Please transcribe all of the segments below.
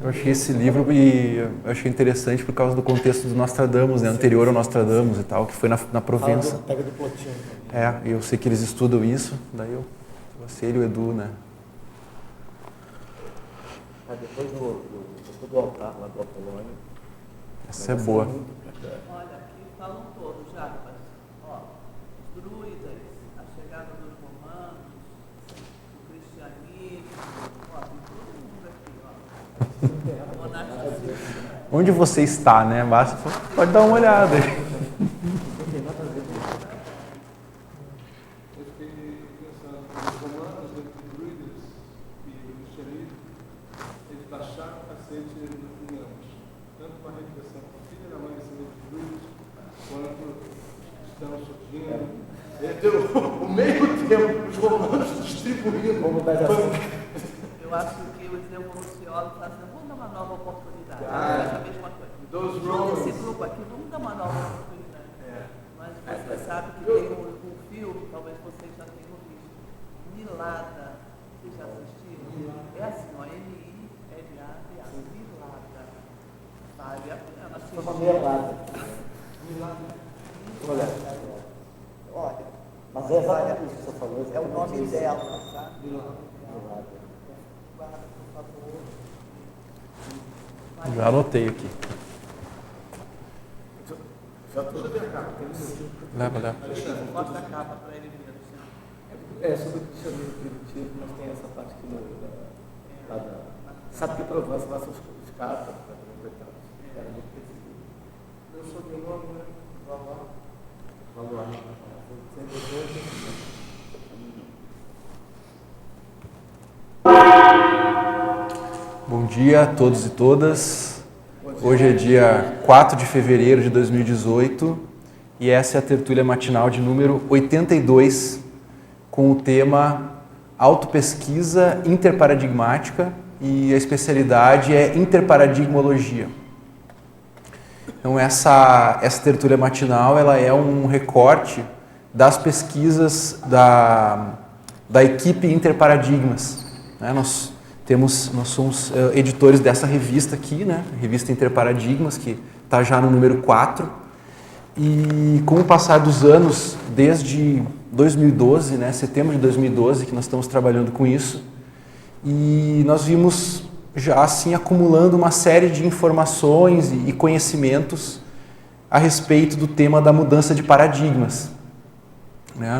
Eu achei esse livro e eu achei interessante por causa do contexto do Nostradamus, né? Anterior ao Nostradamus e tal, que foi na Provença. Pega do Plotinho. Eu sei que eles estudam isso, daí eu ele e o Edu, né? Depois do altar lá do Apolônio. Essa é boa. Olha, aqui falam todos já, mas, os druidas, a chegada dos romanos, o cristianismo, tem todo mundo aqui, monasticismo. Onde você está, né? Basta, pode dar uma olhada aí. O meio tempo, os romanos distribuindo. Eu acho que os evoluciólogos falam assim, vamos dar uma nova oportunidade. É a mesma coisa. Esse grupo aqui, vamos dar uma nova oportunidade. Mas você sabe que tem um filme, talvez vocês já tenham visto, Milada. Vocês já assistiram? É assim, M-I-L-A-D-A. Milada. Vale a pena assistir. Olha, mas é exatamente isso que você falou. É o nome dela, tá? Já anotei aqui. Leva. Bota a capa para ele ver. Sobre o cristianismo primitivo, mas tem essa parte aqui sabe que Provença lá são os capas, era muito perseguido. Meu sobrenome, né? Valoar. Bom dia a todos e todas. Hoje é dia 4 de fevereiro de 2018 e essa é a tertúlia matinal de número 82 com o tema Autopesquisa Interparadigmática e a especialidade é Interparadigmologia. Então essa tertúlia matinal ela é um recorte das pesquisas da equipe Interparadigmas. Né? Nós somos editores dessa revista aqui, né? Revista Interparadigmas, que está já no número 4. E com o passar dos anos, desde 2012, né? Setembro de 2012, que nós estamos trabalhando com isso, e nós vimos já assim acumulando uma série de informações e conhecimentos a respeito do tema da mudança de paradigmas.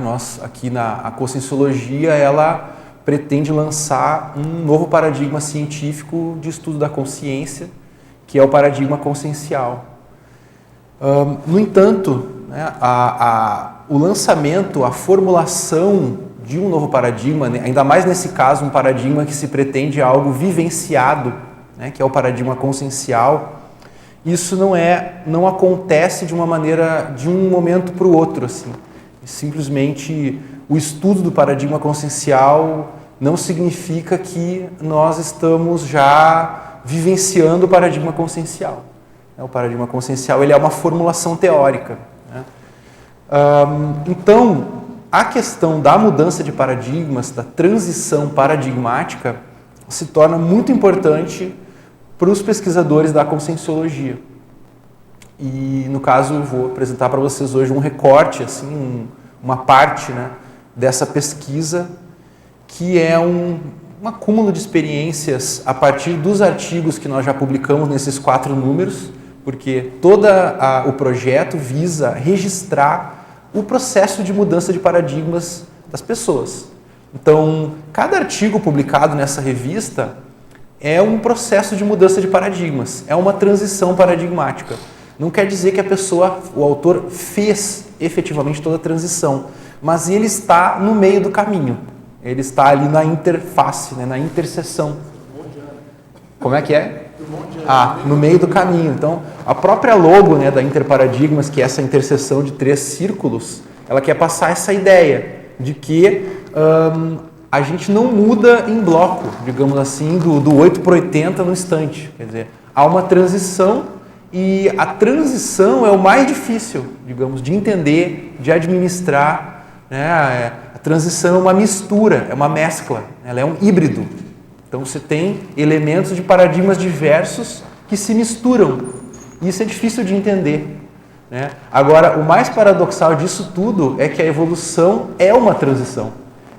Nós, aqui na Conscienciologia, ela pretende lançar um novo paradigma científico de estudo da consciência, que é o paradigma consciencial. No entanto, né, o lançamento, a formulação de um novo paradigma, ainda mais nesse caso um paradigma que se pretende algo vivenciado, né, que é o paradigma consciencial, isso não acontece de uma maneira, de um momento para o outro, assim. Simplesmente o estudo do paradigma consciencial não significa que nós estamos já vivenciando o paradigma consciencial. O paradigma consciencial ele é uma formulação teórica. Né? Então, a questão da mudança de paradigmas, da transição paradigmática, se torna muito importante para os pesquisadores da Conscienciologia. E, no caso, eu vou apresentar para vocês hoje um recorte, assim, uma parte, né, dessa pesquisa, que é um acúmulo de experiências a partir dos artigos que nós já publicamos nesses 4 números, porque todo o projeto visa registrar o processo de mudança de paradigmas das pessoas. Então, cada artigo publicado nessa revista é um processo de mudança de paradigmas, é uma transição paradigmática. Não quer dizer que a pessoa, o autor, fez efetivamente toda a transição, mas ele está no meio do caminho, ele está ali na interface, né, na interseção. Como é que é? No meio do caminho. Então, a própria logo, né, da Interparadigmas, que é essa interseção de 3 círculos, ela quer passar essa ideia de que a gente não muda em bloco, digamos assim, do 8 para 80 no instante. Quer dizer, há uma transição E a transição é o mais difícil, digamos, de entender, de administrar, né? A transição é uma mistura, é uma mescla, ela é um híbrido. Então você tem elementos de paradigmas diversos que se misturam. E isso é difícil de entender, né? Agora, o mais paradoxal disso tudo é que a evolução é uma transição.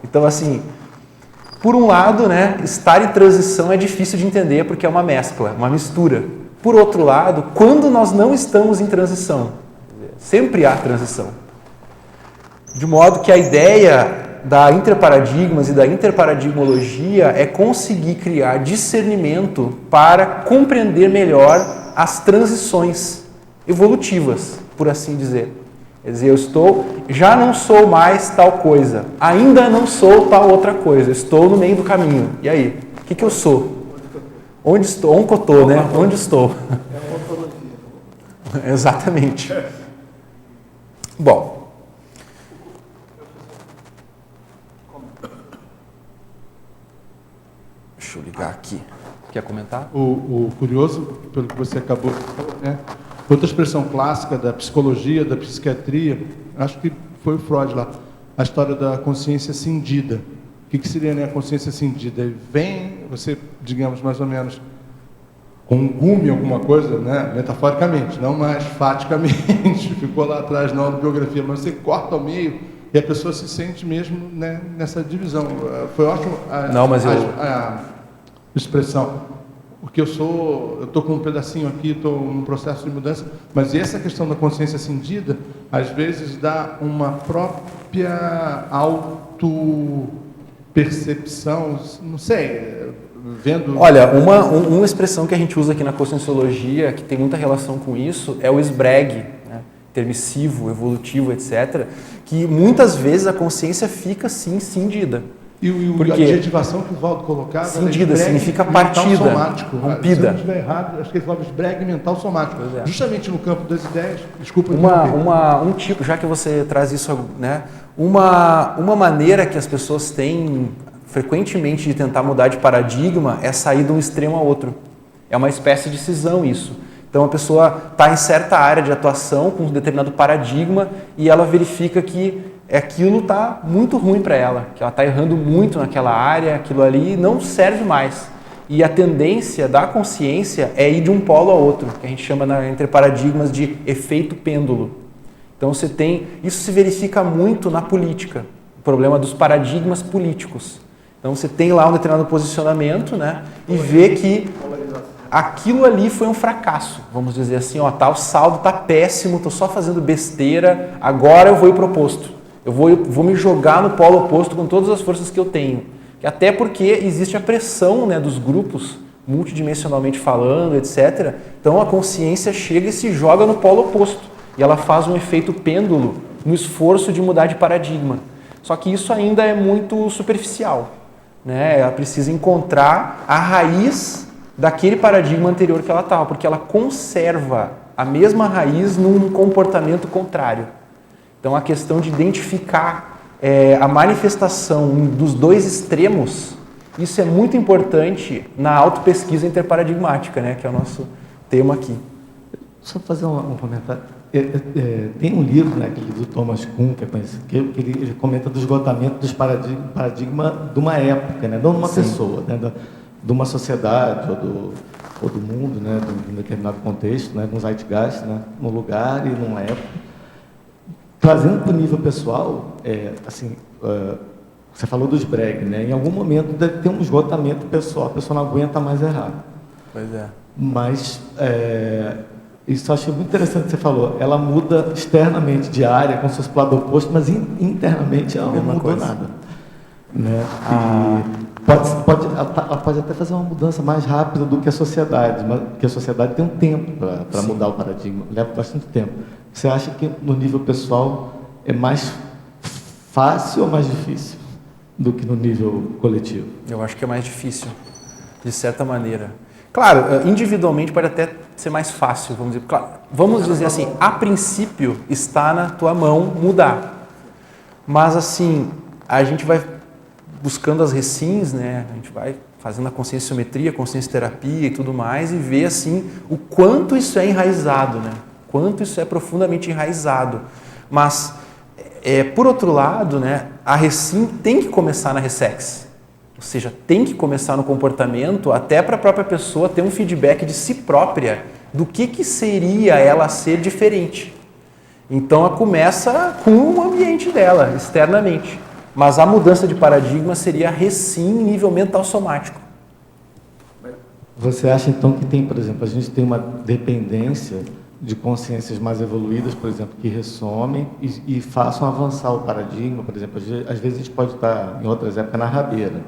Então, assim, por um lado, né, estar em transição é difícil de entender porque é uma mescla, uma mistura. Por outro lado, quando nós não estamos em transição, sempre há transição. De modo que a ideia da interparadigmas e da interparadigmologia é conseguir criar discernimento para compreender melhor as transições evolutivas, por assim dizer. Quer dizer, já não sou mais tal coisa, ainda não sou tal outra coisa, estou no meio do caminho. E aí? O que eu sou? Onde estou? Onde eu estou, né? Onde estou? É uma ontologia. Exatamente. Bom. Deixa eu ligar aqui. Quer comentar? O curioso, pelo que você acabou de falar, né? Outra expressão clássica da psicologia, da psiquiatria, acho que foi o Freud lá, a história da consciência cindida. O que seria, né, a consciência cindida? Vem, você, digamos, mais ou menos, com um gume, alguma coisa, né, metaforicamente, não mais faticamente, ficou lá atrás na autobiografia, mas você corta ao meio e a pessoa se sente mesmo, né, nessa divisão. Foi ótimo a expressão. Porque eu estou com um pedacinho aqui, estou num processo de mudança, mas essa questão da consciência cindida, às vezes dá uma própria autopercepção, não sei, vendo... Olha, uma expressão que a gente usa aqui na conscienciologia, que tem muita relação com isso, é o SBREG, né? Intermissivo, evolutivo, etc., que muitas vezes a consciência fica, sim, cindida. E a adjetivação que o Valdo colocava... Cindida, significa partida, somático. rompida. Se eu não estiver errado, acho que ele falava esbregue mental somático. É. Justamente no campo das ideias, desculpa... Um tipo, já que você traz isso, né? Uma maneira que as pessoas têm frequentemente de tentar mudar de paradigma é sair de um extremo a outro. É uma espécie de cisão isso. Então a pessoa está em certa área de atuação com um determinado paradigma e ela verifica que aquilo está muito ruim para ela, que ela está errando muito naquela área, aquilo ali não serve mais. E a tendência da consciência é ir de um polo a outro, que a gente chama entre paradigmas de efeito pêndulo. Então isso se verifica muito na política, o problema dos paradigmas políticos. Então você tem lá um determinado posicionamento, né, e vê que aquilo ali foi um fracasso, vamos dizer assim, ó, tá, o saldo está péssimo, estou só fazendo besteira, agora eu vou ir para o oposto. Eu vou me jogar no polo oposto com todas as forças que eu tenho. Até porque existe a pressão, né, dos grupos, multidimensionalmente falando, etc. Então a consciência chega e se joga no polo oposto. E ela faz um efeito pêndulo no esforço de mudar de paradigma. Só que isso ainda é muito superficial, né? Ela precisa encontrar a raiz daquele paradigma anterior que ela estava, porque ela conserva a mesma raiz num comportamento contrário. Então, a questão de identificar a manifestação dos dois extremos, isso é muito importante na autopesquisa interparadigmática, né, que é o nosso tema aqui. Só fazer um comentário. Tem um livro, né, aquele do Thomas Kuhn, que é conhecido, que ele comenta do esgotamento dos paradigmas de uma época, né, não de uma pessoa, né, de uma sociedade ou do mundo, né, de um determinado contexto, né, de um zeitgeist, né, num lugar e numa época. Trazendo para o nível pessoal, você falou dos breg, né? Em algum momento deve ter um esgotamento pessoal, a pessoa não aguenta mais errar. Pois é. Mas isso eu achei muito interessante que você falou. Ela muda externamente de área, como se fosse para o lado oposto, mas internamente ela não mudou nada. Né? Ela pode até fazer uma mudança mais rápida do que a sociedade, mas porque a sociedade tem um tempo para mudar o paradigma, leva bastante tempo. Você acha que no nível pessoal é mais fácil ou mais difícil do que no nível coletivo? Eu acho que é mais difícil, de certa maneira. Claro, individualmente pode até ser mais fácil, vamos dizer. Claro, vamos dizer assim, a princípio está na tua mão mudar. Mas assim, a gente vai buscando as recins, né? A gente vai fazendo a conscienciometria, consciencioterapia e tudo mais, e ver assim o quanto isso é enraizado, né? Quanto isso é profundamente enraizado. Mas, por outro lado, né, a Recim tem que começar na Ressex. Ou seja, tem que começar no comportamento, até para a própria pessoa ter um feedback de si própria, do que seria ela ser diferente. Então, ela começa com o ambiente dela, externamente. Mas a mudança de paradigma seria a Recim em nível mental somático. Você acha, então, que tem, por exemplo, a gente tem uma dependência de consciências mais evoluídas, por exemplo, que ressomem e façam avançar o paradigma, por exemplo, às vezes a gente pode estar, em outras épocas, na rabeira,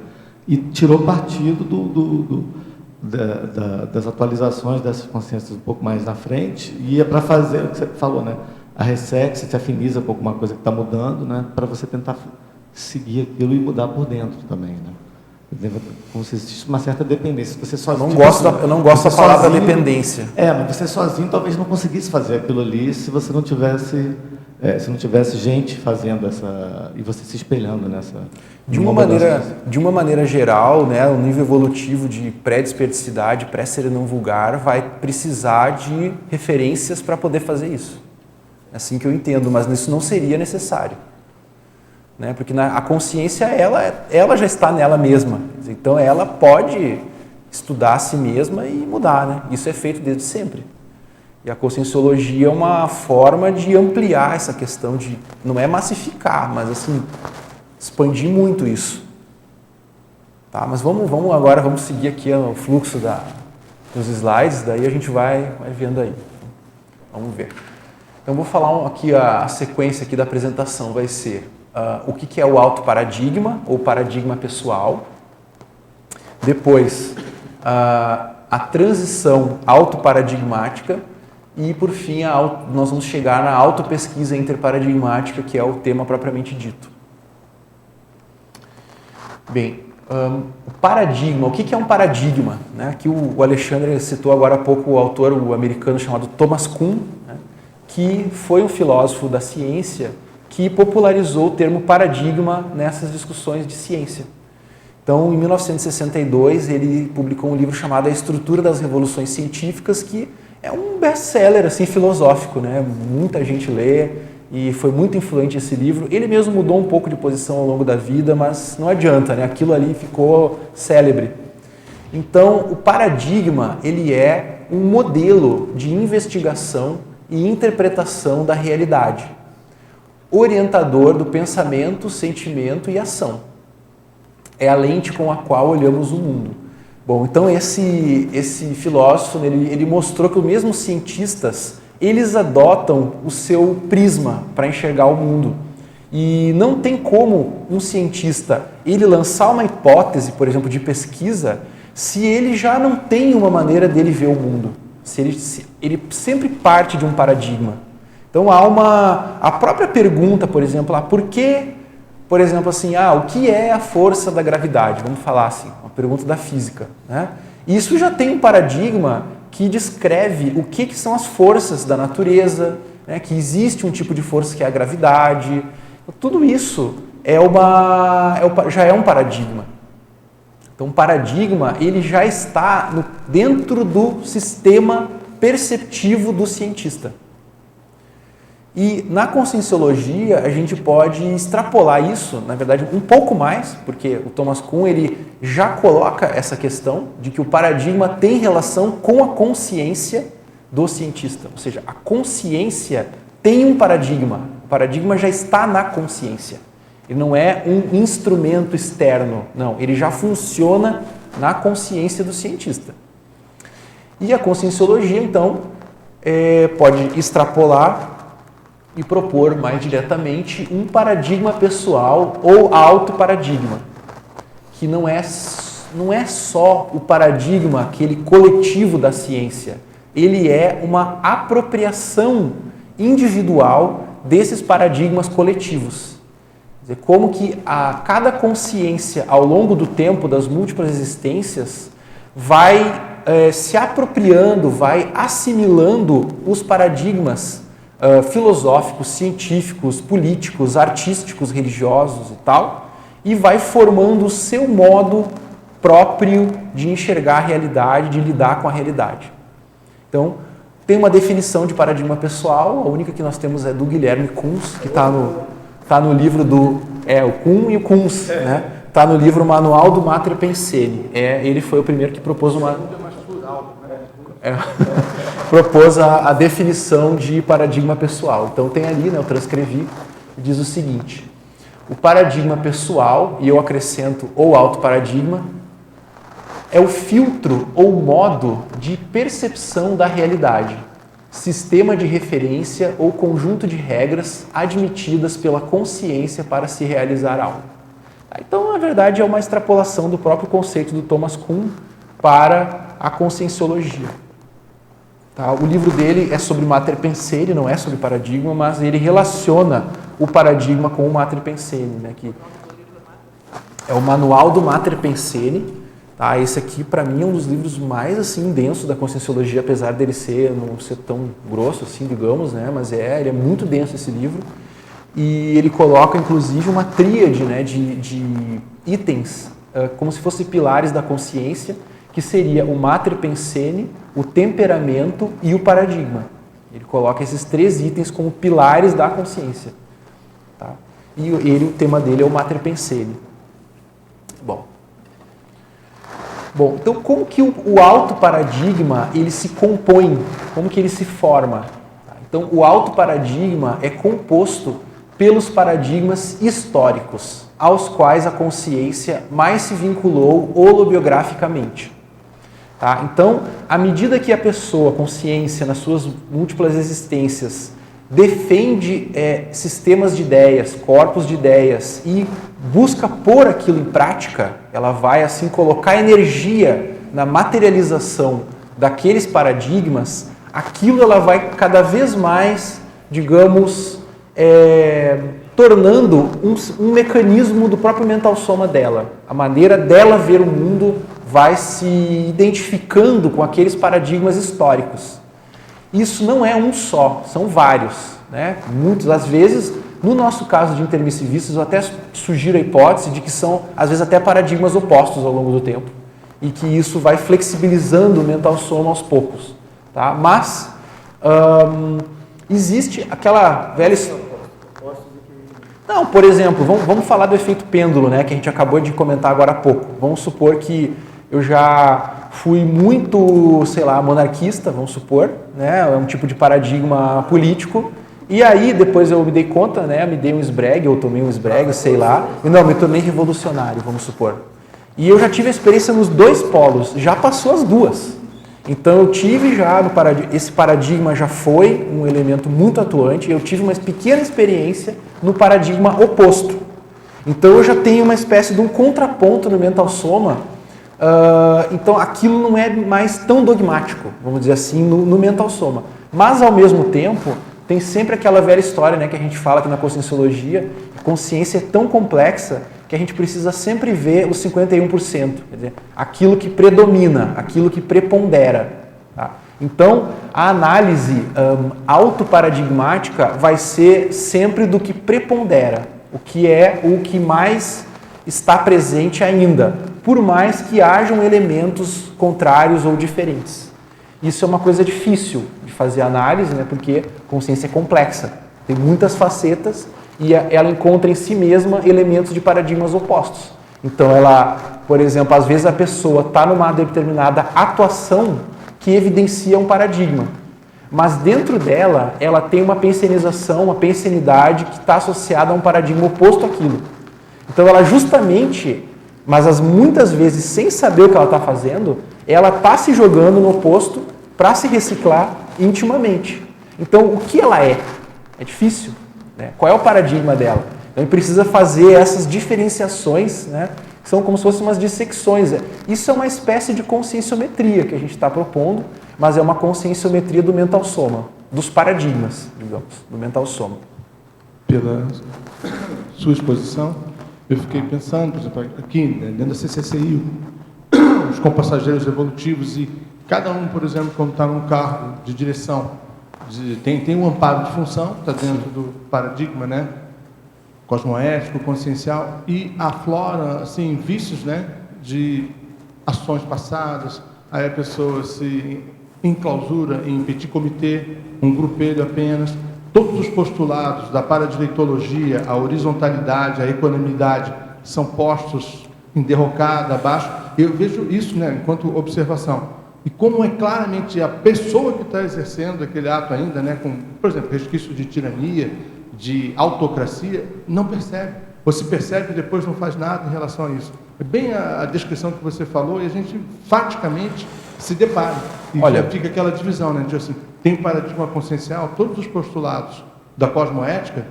e tirou partido das atualizações dessas consciências um pouco mais na frente, e ia para fazer o que você falou, né? A Ressex se afiniza com alguma coisa que está mudando, né? Para você tentar seguir aquilo e mudar por dentro também, né? Como se existisse uma certa dependência. Você sozinho, Eu não gosto da palavra dependência. Mas você sozinho talvez não conseguisse fazer aquilo ali se você não tivesse, se não tivesse gente fazendo essa e você se espelhando nessa. De uma maneira geral, né, o nível evolutivo de pré-desperticidade, pré-ser não vulgar, vai precisar de referências para poder fazer isso. É assim que eu entendo, mas isso não seria necessário. Né? Porque a consciência, ela já está nela mesma. Então, ela pode estudar a si mesma e mudar. Né? Isso é feito desde sempre. E a conscienciologia é uma forma de ampliar essa questão de, não é massificar, mas assim, expandir muito isso. Tá? Mas vamos seguir aqui o fluxo dos slides, daí a gente vai vendo aí. Vamos ver. Então, vou falar aqui a sequência aqui da apresentação, vai ser o que é o autoparadigma ou paradigma pessoal. Depois, a transição autoparadigmática. E, por fim, nós vamos chegar na autopesquisa interparadigmática, que é o tema propriamente dito. Bem, o paradigma, o que é um paradigma? Né? Aqui o Alexandre citou agora há pouco o autor americano chamado Thomas Kuhn, né? Que foi um filósofo da ciência que popularizou o termo paradigma nessas discussões de ciência. Então, em 1962, ele publicou um livro chamado A Estrutura das Revoluções Científicas, que é um best-seller assim, filosófico, né? Muita gente lê e foi muito influente esse livro. Ele mesmo mudou um pouco de posição ao longo da vida, mas não adianta, né? Aquilo ali ficou célebre. Então, o paradigma, ele é um modelo de investigação e interpretação da realidade, orientador do pensamento, sentimento e ação. É a lente com a qual olhamos o mundo. Bom, então esse filósofo, ele mostrou que mesmo os cientistas, eles adotam o seu prisma para enxergar o mundo. E não tem como um cientista, ele lançar uma hipótese, por exemplo, de pesquisa, se ele já não tem uma maneira dele ver o mundo. Se ele sempre parte de um paradigma. Então há a própria pergunta, por exemplo, por que, por exemplo, assim, o que é a força da gravidade? Vamos falar assim, uma pergunta da física, né? Isso já tem um paradigma que descreve o que são as forças da natureza, né? Que existe um tipo de força que é a gravidade. Tudo isso já é um paradigma. Então, o paradigma, ele já está dentro do sistema perceptivo do cientista. E na conscienciologia a gente pode extrapolar isso, na verdade, um pouco mais, porque o Thomas Kuhn ele já coloca essa questão de que o paradigma tem relação com a consciência do cientista. Ou seja, a consciência tem um paradigma. O paradigma já está na consciência. Ele não é um instrumento externo, não. Ele já funciona na consciência do cientista. E a conscienciologia, então, pode extrapolar e propor mais diretamente um paradigma pessoal ou autoparadigma, que não é só o paradigma, aquele coletivo da ciência, ele é uma apropriação individual desses paradigmas coletivos. Quer dizer, como que cada consciência ao longo do tempo das múltiplas existências vai se apropriando, vai assimilando os paradigmas filosóficos, científicos, políticos, artísticos, religiosos e tal, e vai formando o seu modo próprio de enxergar a realidade, de lidar com a realidade. Então, tem uma definição de paradigma pessoal, a única que nós temos é do Guilherme Kunz, que está no livro do... o Kuhn e o Kunz, né? Está no livro Manual do Mater Pensene. Ele foi o primeiro que propôs propôs a definição de paradigma pessoal. Então tem ali, né, eu transcrevi, diz o seguinte: o paradigma pessoal, e eu acrescento ou autoparadigma, é o filtro ou modo de percepção da realidade, sistema de referência ou conjunto de regras admitidas pela consciência para se realizar algo. Então, na verdade, é uma extrapolação do próprio conceito do Thomas Kuhn para a conscienciologia. Tá? O livro dele é sobre Mater Pensene, não é sobre paradigma, mas ele relaciona o paradigma com o Mater Pensene, né? Que é o Manual do Mater Pensene. Tá? Esse aqui, para mim, é um dos livros mais assim, densos da conscienciologia, apesar dele não ser tão grosso, assim, digamos, né? Mas ele é muito denso esse livro. E ele coloca, inclusive, uma tríade, né, de itens, como se fossem pilares da consciência, que seria o Mater Pensene, o temperamento e o paradigma. Ele coloca esses 3 itens como pilares da consciência. Tá? E o tema dele é o Mater Pensene. Bom, então como que o autoparadigma ele se compõe? Como que ele se forma? Então, o autoparadigma é composto pelos paradigmas históricos, aos quais a consciência mais se vinculou holobiograficamente. Tá? Então, à medida que a pessoa, a consciência, nas suas múltiplas existências, defende sistemas de ideias, corpos de ideias e busca pôr aquilo em prática, ela vai assim colocar energia na materialização daqueles paradigmas, aquilo ela vai cada vez mais, digamos, tornando um mecanismo do próprio mental soma dela. A maneira dela ver o mundo vai se identificando com aqueles paradigmas históricos. Isso não é um só, são vários. Né? Muitas, às vezes, no nosso caso de intermissivistas, eu até sugiro a hipótese de que são, às vezes, até paradigmas opostos ao longo do tempo. E que isso vai flexibilizando o mental soma aos poucos. Tá? Mas existe aquela velha... Não, por exemplo, vamos falar do efeito pêndulo, né, que a gente acabou de comentar agora há pouco. Vamos supor que eu já fui muito, sei lá, monarquista, vamos supor, né, é um tipo de paradigma político, e aí depois eu me dei conta, né, me dei um esbregue, ou tomei um esbregue, sei lá, e não, me tornei revolucionário, vamos supor. E eu já tive a experiência nos 2 polos, já passou as 2. Então eu tive já, esse paradigma já foi um elemento muito atuante, eu tive uma pequena experiência no paradigma oposto. Então eu já tenho uma espécie de um contraponto no mental soma, então aquilo não é mais tão dogmático, vamos dizer assim, no mental soma. Mas ao mesmo tempo, tem sempre aquela velha história, né, que a gente fala aqui na conscienciologia, a consciência é tão complexa que a gente precisa sempre ver os 51%, quer dizer, aquilo que predomina, aquilo que prepondera. Tá? Então, a análise autoparadigmática vai ser sempre do que prepondera, o que é o que mais está presente ainda, por mais que hajam elementos contrários ou diferentes. Isso é uma coisa difícil de fazer análise, né, porque a consciência é complexa, tem muitas facetas, e ela encontra em si mesma elementos de paradigmas opostos. Então, ela, por exemplo, às vezes a pessoa está numa determinada atuação que evidencia um paradigma, mas dentro dela, ela tem uma pensenização, uma pensenidade que está associada a um paradigma oposto àquilo. Então, ela justamente, mas muitas vezes sem saber o que ela está fazendo, ela está se jogando no oposto para se reciclar intimamente. Então, o que ela é? É difícil. Né? Qual é o paradigma dela? Então, ele precisa fazer essas diferenciações, né? Que são como se fossem umas dissecções. Isso é uma espécie de conscienciometria que a gente está propondo, mas é uma conscienciometria do mental soma, dos paradigmas, digamos, do mental soma. Pela sua exposição, eu fiquei pensando, por exemplo, aqui, né, dentro da CCCI, os compassageiros evolutivos, e cada um, por exemplo, quando está num cargo de direção, tem um amparo de função, está dentro do paradigma, né, cosmoético, consciencial, e aflora assim, vícios, né, de ações passadas, aí a pessoa se enclausura em petit comité, um grupelho apenas. Todos os postulados da paradireitologia, a horizontalidade, a equanimidade, são postos em derrocada, abaixo. Eu vejo isso, né, enquanto observação. E como é claramente a pessoa que está exercendo aquele ato ainda, né, com, por exemplo, resquício de tirania, de autocracia, não percebe. Ou se percebe e depois não faz nada em relação a isso. É bem a descrição que você falou e a gente, faticamente, se depara. E Olha, já fica aquela divisão, né, de assim, tem paradigma consciencial, todos os postulados da cosmoética,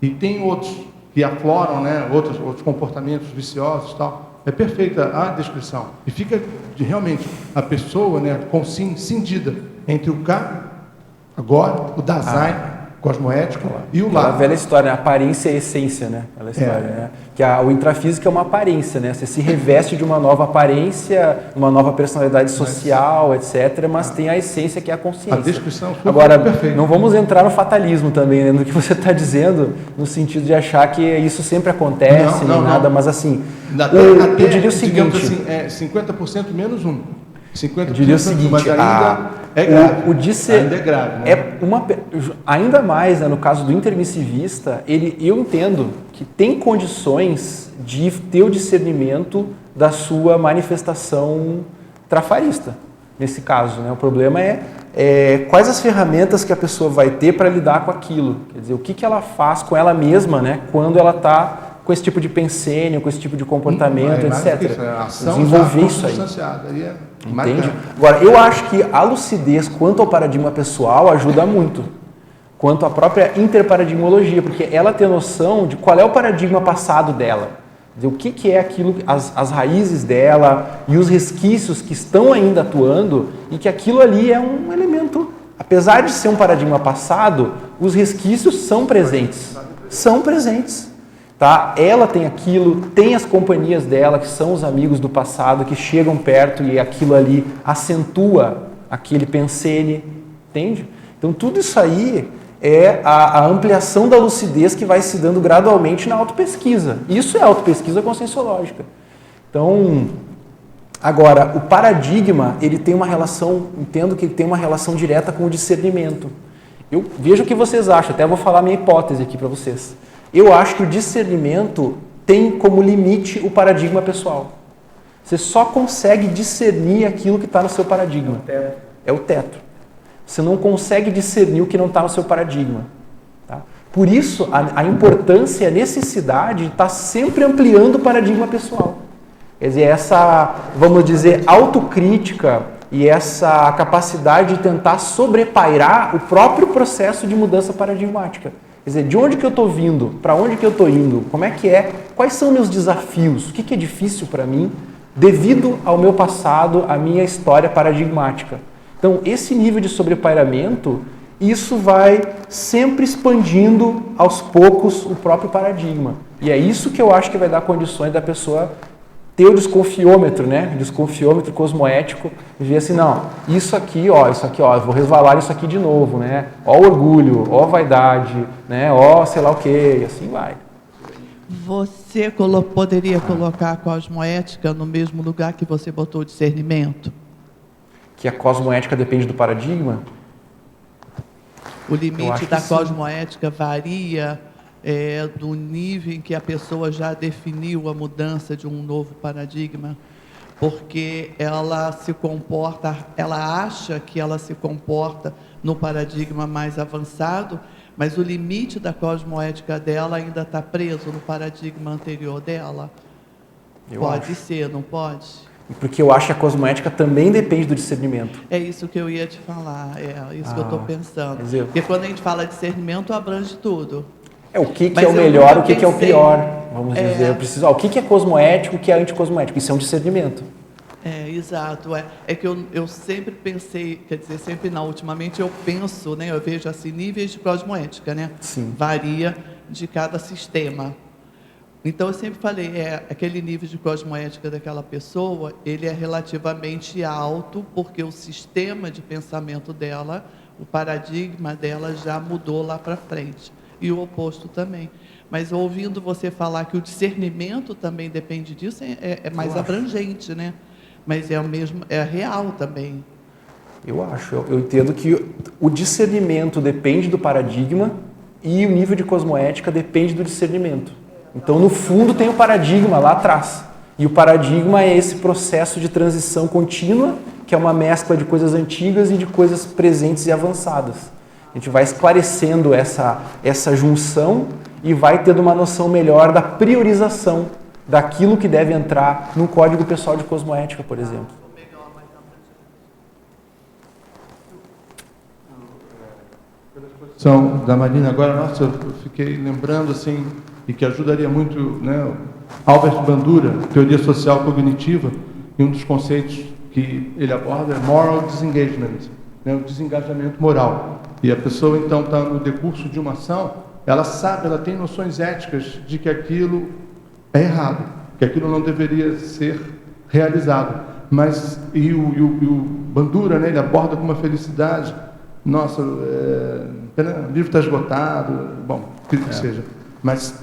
e tem outros que afloram, né, outros comportamentos viciosos e tal. É perfeita a descrição. E fica realmente a pessoa, né, cindida entre o cá, agora, o Dasein, cosmoético, e o lá. A velha história, né? Aparência é essência, né? Aquela história, né? Que o intrafísico é uma aparência, né? Você se reveste de uma nova aparência, uma nova personalidade social, etc., mas tem a essência que é a consciência. A descrição agora, perfeita. Não vamos entrar no fatalismo também, né? No que você está dizendo, no sentido de achar que isso sempre acontece, nem nada, mas assim, eu diria o seguinte... Assim, 50% menos 1. 50%, eu diria o seguinte, mas ainda é grave. Ainda é grave, né? Ainda mais, né, no caso do intermissivista, eu entendo que tem condições de ter o discernimento da sua manifestação trafarista, nesse caso, né? O problema é quais as ferramentas que a pessoa vai ter para lidar com aquilo, quer dizer, o que ela faz com ela mesma, né, quando ela está com esse tipo de pensênio, com esse tipo de comportamento, etc. Desenvolver isso aí. Entende? Agora, eu acho que a lucidez quanto ao paradigma pessoal ajuda muito, quanto à própria interparadigmologia, porque ela tem noção de qual é o paradigma passado dela, o que é aquilo, as raízes dela e os resquícios que estão ainda atuando, e que aquilo ali é um elemento, apesar de ser um paradigma passado, os resquícios são presentes. Tá? Ela tem aquilo, tem as companhias dela, que são os amigos do passado, que chegam perto e aquilo ali acentua aquele pensene, entende? Então tudo isso aí é a ampliação da lucidez que vai se dando gradualmente na autopesquisa. Isso é autopesquisa conscienciológica. Então, agora, o paradigma, ele tem uma relação, entendo que ele tem uma relação direta com o discernimento. Eu vejo o que vocês acham, até vou falar minha hipótese aqui para vocês. Eu acho que o discernimento tem como limite o paradigma pessoal. Você só consegue discernir aquilo que está no seu paradigma. É o teto. Você não consegue discernir o que não está no seu paradigma. Tá? Por isso, a importância e a necessidade de estar sempre ampliando o paradigma pessoal. Quer dizer, essa, vamos dizer, autocrítica e essa capacidade de tentar sobrepairar o próprio processo de mudança paradigmática. Quer dizer, de onde que eu estou vindo? Para onde que eu estou indo? Como é que é? Quais são meus desafios? O que é difícil para mim devido ao meu passado, à minha história paradigmática? Então, esse nível de sobrepairamento, isso vai sempre expandindo aos poucos o próprio paradigma. E é isso que eu acho que vai dar condições da pessoa ter o desconfiômetro, né? O desconfiômetro cosmoético, e ver assim, não, isso aqui, ó, eu vou resvalar isso aqui de novo, né? Ó o orgulho, ó a vaidade, né? Ó sei lá o quê, e assim vai. Você poderia colocar a cosmoética no mesmo lugar que você botou o discernimento? Que a cosmoética depende do paradigma? O limite da cosmoética varia do nível em que a pessoa já definiu a mudança de um novo paradigma, porque ela se comporta, ela acha que ela se comporta no paradigma mais avançado, mas o limite da cosmoética dela ainda está preso no paradigma anterior dela. Pode ser, não pode? Porque eu acho que a cosmoética também depende do discernimento. É isso que eu ia te falar, é isso que eu estou pensando. Porque quando a gente fala discernimento, abrange tudo. O que é o melhor, o que é o pior, vamos dizer. Eu preciso, o que é cosmoético, o que é anticosmoético. Isso é um discernimento. Exato. É que eu sempre pensei, quer dizer, sempre não, ultimamente eu penso, né, eu vejo assim, níveis de cosmoética, né? Sim. Varia de cada sistema. Então, eu sempre falei, aquele nível de cosmoética daquela pessoa, ele é relativamente alto, porque o sistema de pensamento dela, o paradigma dela já mudou lá para frente. E o oposto também. Mas ouvindo você falar que o discernimento também depende disso, é mais abrangente, né? mas é o mesmo, é real também. Eu acho, eu entendo que o discernimento depende do paradigma e o nível de cosmoética depende do discernimento. Então, no fundo, tem o paradigma lá atrás. E o paradigma é esse processo de transição contínua, que é uma mescla de coisas antigas e de coisas presentes e avançadas. A gente vai esclarecendo essa junção e vai tendo uma noção melhor da priorização daquilo que deve entrar no Código Pessoal de Cosmoética, por exemplo. Da Marina agora, nossa, eu fiquei lembrando assim, e que ajudaria muito, né, Albert Bandura, Teoria Social Cognitiva, e um dos conceitos que ele aborda é moral disengagement, né, o desengajamento moral. E a pessoa então está no decurso de uma ação, ela sabe, ela tem noções éticas de que aquilo é errado, que aquilo não deveria ser realizado. Mas, e o Bandura, né, ele aborda com uma felicidade, nossa, o livro está esgotado, bom, o que seja. Mas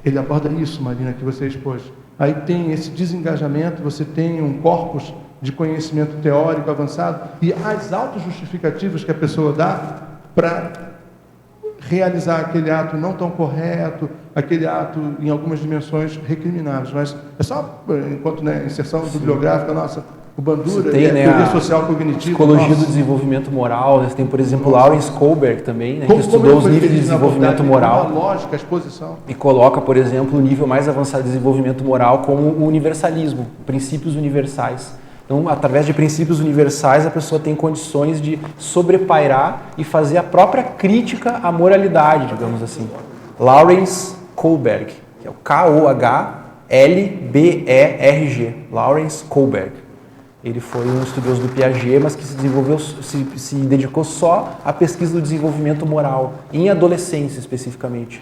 ele aborda isso, Marina, que você expôs. Aí tem esse desengajamento, você tem um corpus de conhecimento teórico avançado e as autojustificativas que a pessoa dá para realizar aquele ato não tão correto, aquele ato em algumas dimensões recrimináveis. Mas é só, enquanto, né, inserção bibliográfica, nossa, o Bandura, tem, né, teoria social cognitiva. Psicologia do desenvolvimento moral, né? Você tem, por exemplo, Lawrence Kohlberg também, né, que estudou os níveis de desenvolvimento moral. A lógica, a exposição. E coloca, por exemplo, o nível mais avançado de desenvolvimento moral como o universalismo, princípios universais. Então, através de princípios universais, a pessoa tem condições de sobrepairar e fazer a própria crítica à moralidade, digamos assim. Lawrence Kohlberg, que é o K-O-H-L-B-E-R-G, Lawrence Kohlberg. Ele foi um estudioso do Piaget, mas que se dedicou só à pesquisa do desenvolvimento moral, em adolescência especificamente.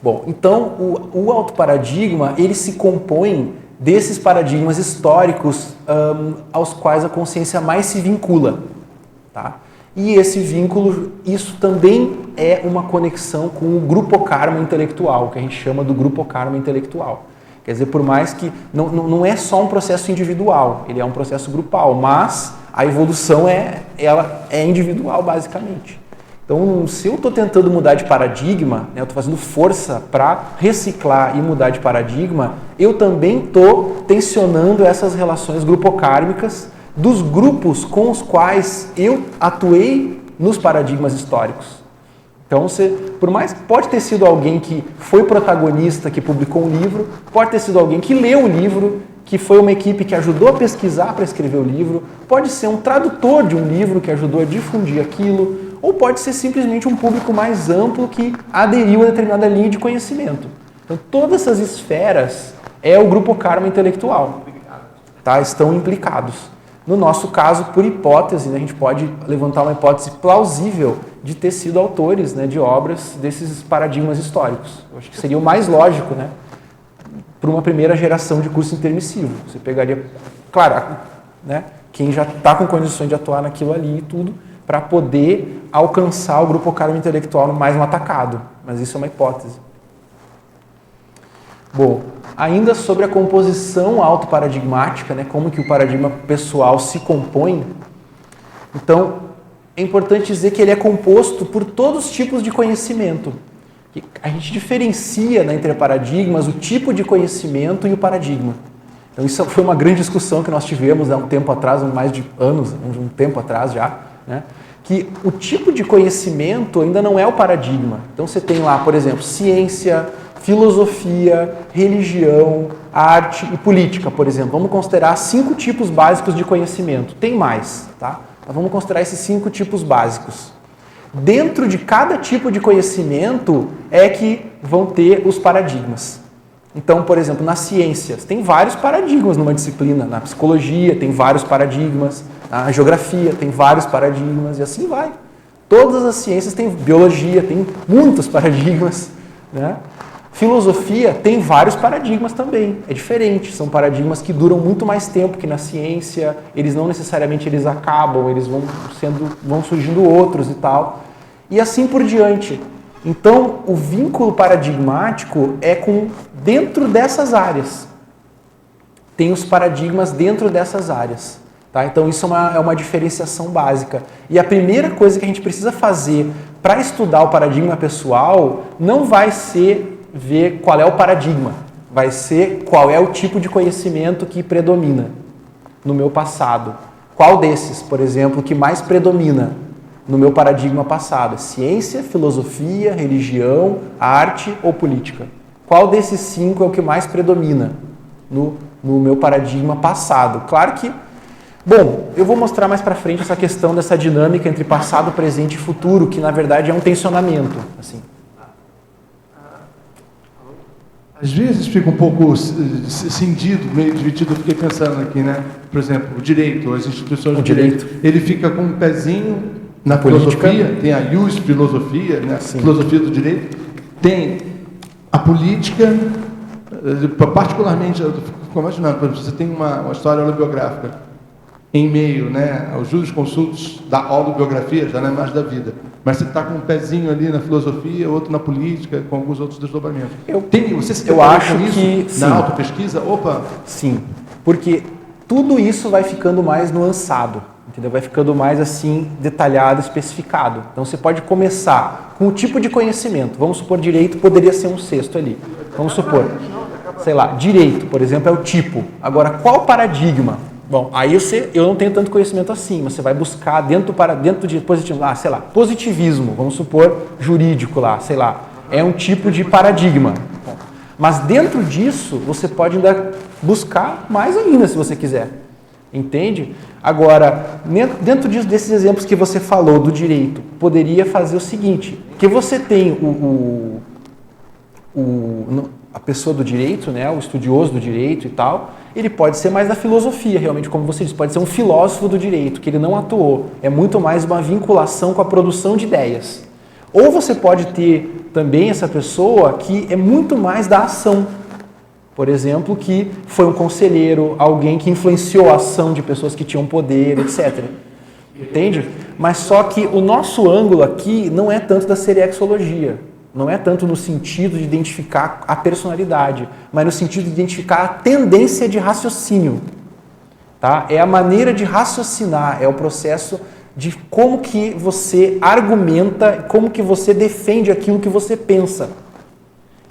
Bom, então o autoparadigma, ele se compõe desses paradigmas históricos aos quais a consciência mais se vincula. Tá? E esse vínculo, isso também é uma conexão com o grupo karma intelectual, que a gente chama do grupo karma intelectual. Quer dizer, por mais que não é só um processo individual, ele é um processo grupal, mas a evolução ela é individual, basicamente. Então, se eu estou tentando mudar de paradigma, né, eu estou fazendo força para reciclar e mudar de paradigma, eu também estou tensionando essas relações grupocármicas dos grupos com os quais eu atuei nos paradigmas históricos. Então, por mais que pode ter sido alguém que foi protagonista, que publicou um livro, pode ter sido alguém que leu o livro, que foi uma equipe que ajudou a pesquisar para escrever o livro, pode ser um tradutor de um livro que ajudou a difundir aquilo, ou pode ser simplesmente um público mais amplo que aderiu a determinada linha de conhecimento. Então, todas essas esferas é o grupo karma intelectual, tá? Estão implicados. No nosso caso, por hipótese, né, a gente pode levantar uma hipótese plausível de ter sido autores, né, de obras desses paradigmas históricos. Eu acho que seria o mais lógico, né, para uma primeira geração de curso intermissivo. Você pegaria, claro, né, quem já está com condições de atuar naquilo ali e tudo, para poder alcançar o grupo karma intelectual mais no atacado. Mas isso é uma hipótese. Bom, ainda sobre a composição autoparadigmática, né, como que o paradigma pessoal se compõe, então é importante dizer que ele é composto por todos os tipos de conhecimento. A gente diferencia, né, entre paradigmas o tipo de conhecimento e o paradigma. Então isso foi uma grande discussão que nós tivemos há um tempo atrás, mais de anos, um tempo atrás já, né, que o tipo de conhecimento ainda não é o paradigma. Então você tem lá, por exemplo, ciência, filosofia, religião, arte e política, por exemplo. Vamos considerar 5 tipos básicos de conhecimento. Tem mais, tá? Mas vamos considerar esses 5 tipos básicos. Dentro de cada tipo de conhecimento é que vão ter os paradigmas. Então, por exemplo, nas ciências, tem vários paradigmas numa disciplina. Na psicologia tem vários paradigmas, na geografia tem vários paradigmas e assim vai. Todas as ciências têm, biologia tem muitos paradigmas, né? Filosofia tem vários paradigmas também, é diferente, são paradigmas que duram muito mais tempo que na ciência, eles não necessariamente eles acabam, eles vão surgindo outros e tal, e assim por diante. Então, o vínculo paradigmático é dentro dessas áreas. tem os paradigmas dentro dessas áreas. Tá? Então isso é uma diferenciação básica. E a primeira coisa que a gente precisa fazer para estudar o paradigma pessoal não vai ser ver qual é o paradigma, vai ser qual é o tipo de conhecimento que predomina no meu passado. Qual desses, por exemplo, que mais predomina no meu paradigma passado? Ciência, filosofia, religião, arte ou política? Qual desses 5 é o que mais predomina no meu paradigma passado? Claro que, bom, eu vou mostrar mais para frente essa questão dessa dinâmica entre passado, presente e futuro, que na verdade é um tensionamento, assim. Às vezes fica um pouco cindido, meio dividido, eu fiquei pensando aqui, né? Por exemplo, o direito, as instituições do direito. Ele fica com um pezinho na filosofia, tem a ius filosofia, né? Filosofia do direito, tem a política, particularmente, eu fico imaginando, por exemplo, você tem uma história autobiográfica em meio, né, aos jurisconsultos da autobiografia, já não é mais da vida, mas você está com um pezinho ali na filosofia, outro na política, com alguns outros desdobramentos. Você se eu acho com isso que na autopesquisa? Opa! Sim, porque tudo isso vai ficando mais nuançado, entendeu? Vai ficando mais assim detalhado, especificado. Então você pode começar com o tipo de conhecimento. Vamos supor, direito poderia ser um 6º ali. Vamos supor, sei lá, direito, por exemplo, é o tipo. Agora, qual paradigma? Bom, aí eu não tenho tanto conhecimento assim, mas você vai buscar dentro de positivismo, sei lá, positivismo, vamos supor, jurídico lá, sei lá, é um tipo de paradigma. Bom, mas dentro disso, você pode ainda buscar mais ainda, se você quiser. Entende? Agora, dentro desses exemplos que você falou do direito, poderia fazer o seguinte, que você tem a pessoa do direito, né, o estudioso do direito e tal, ele pode ser mais da filosofia, realmente, como você disse, pode ser um filósofo do direito, que ele não atuou, é muito mais uma vinculação com a produção de ideias. Ou você pode ter também essa pessoa que é muito mais da ação, por exemplo, que foi um conselheiro, alguém que influenciou a ação de pessoas que tinham poder, etc. Entende? Mas só que o nosso ângulo aqui não é tanto da seriexologia. Não é tanto no sentido de identificar a personalidade, mas no sentido de identificar a tendência de raciocínio. Tá? É a maneira de raciocinar, é o processo de como que você argumenta, como que você defende aquilo que você pensa.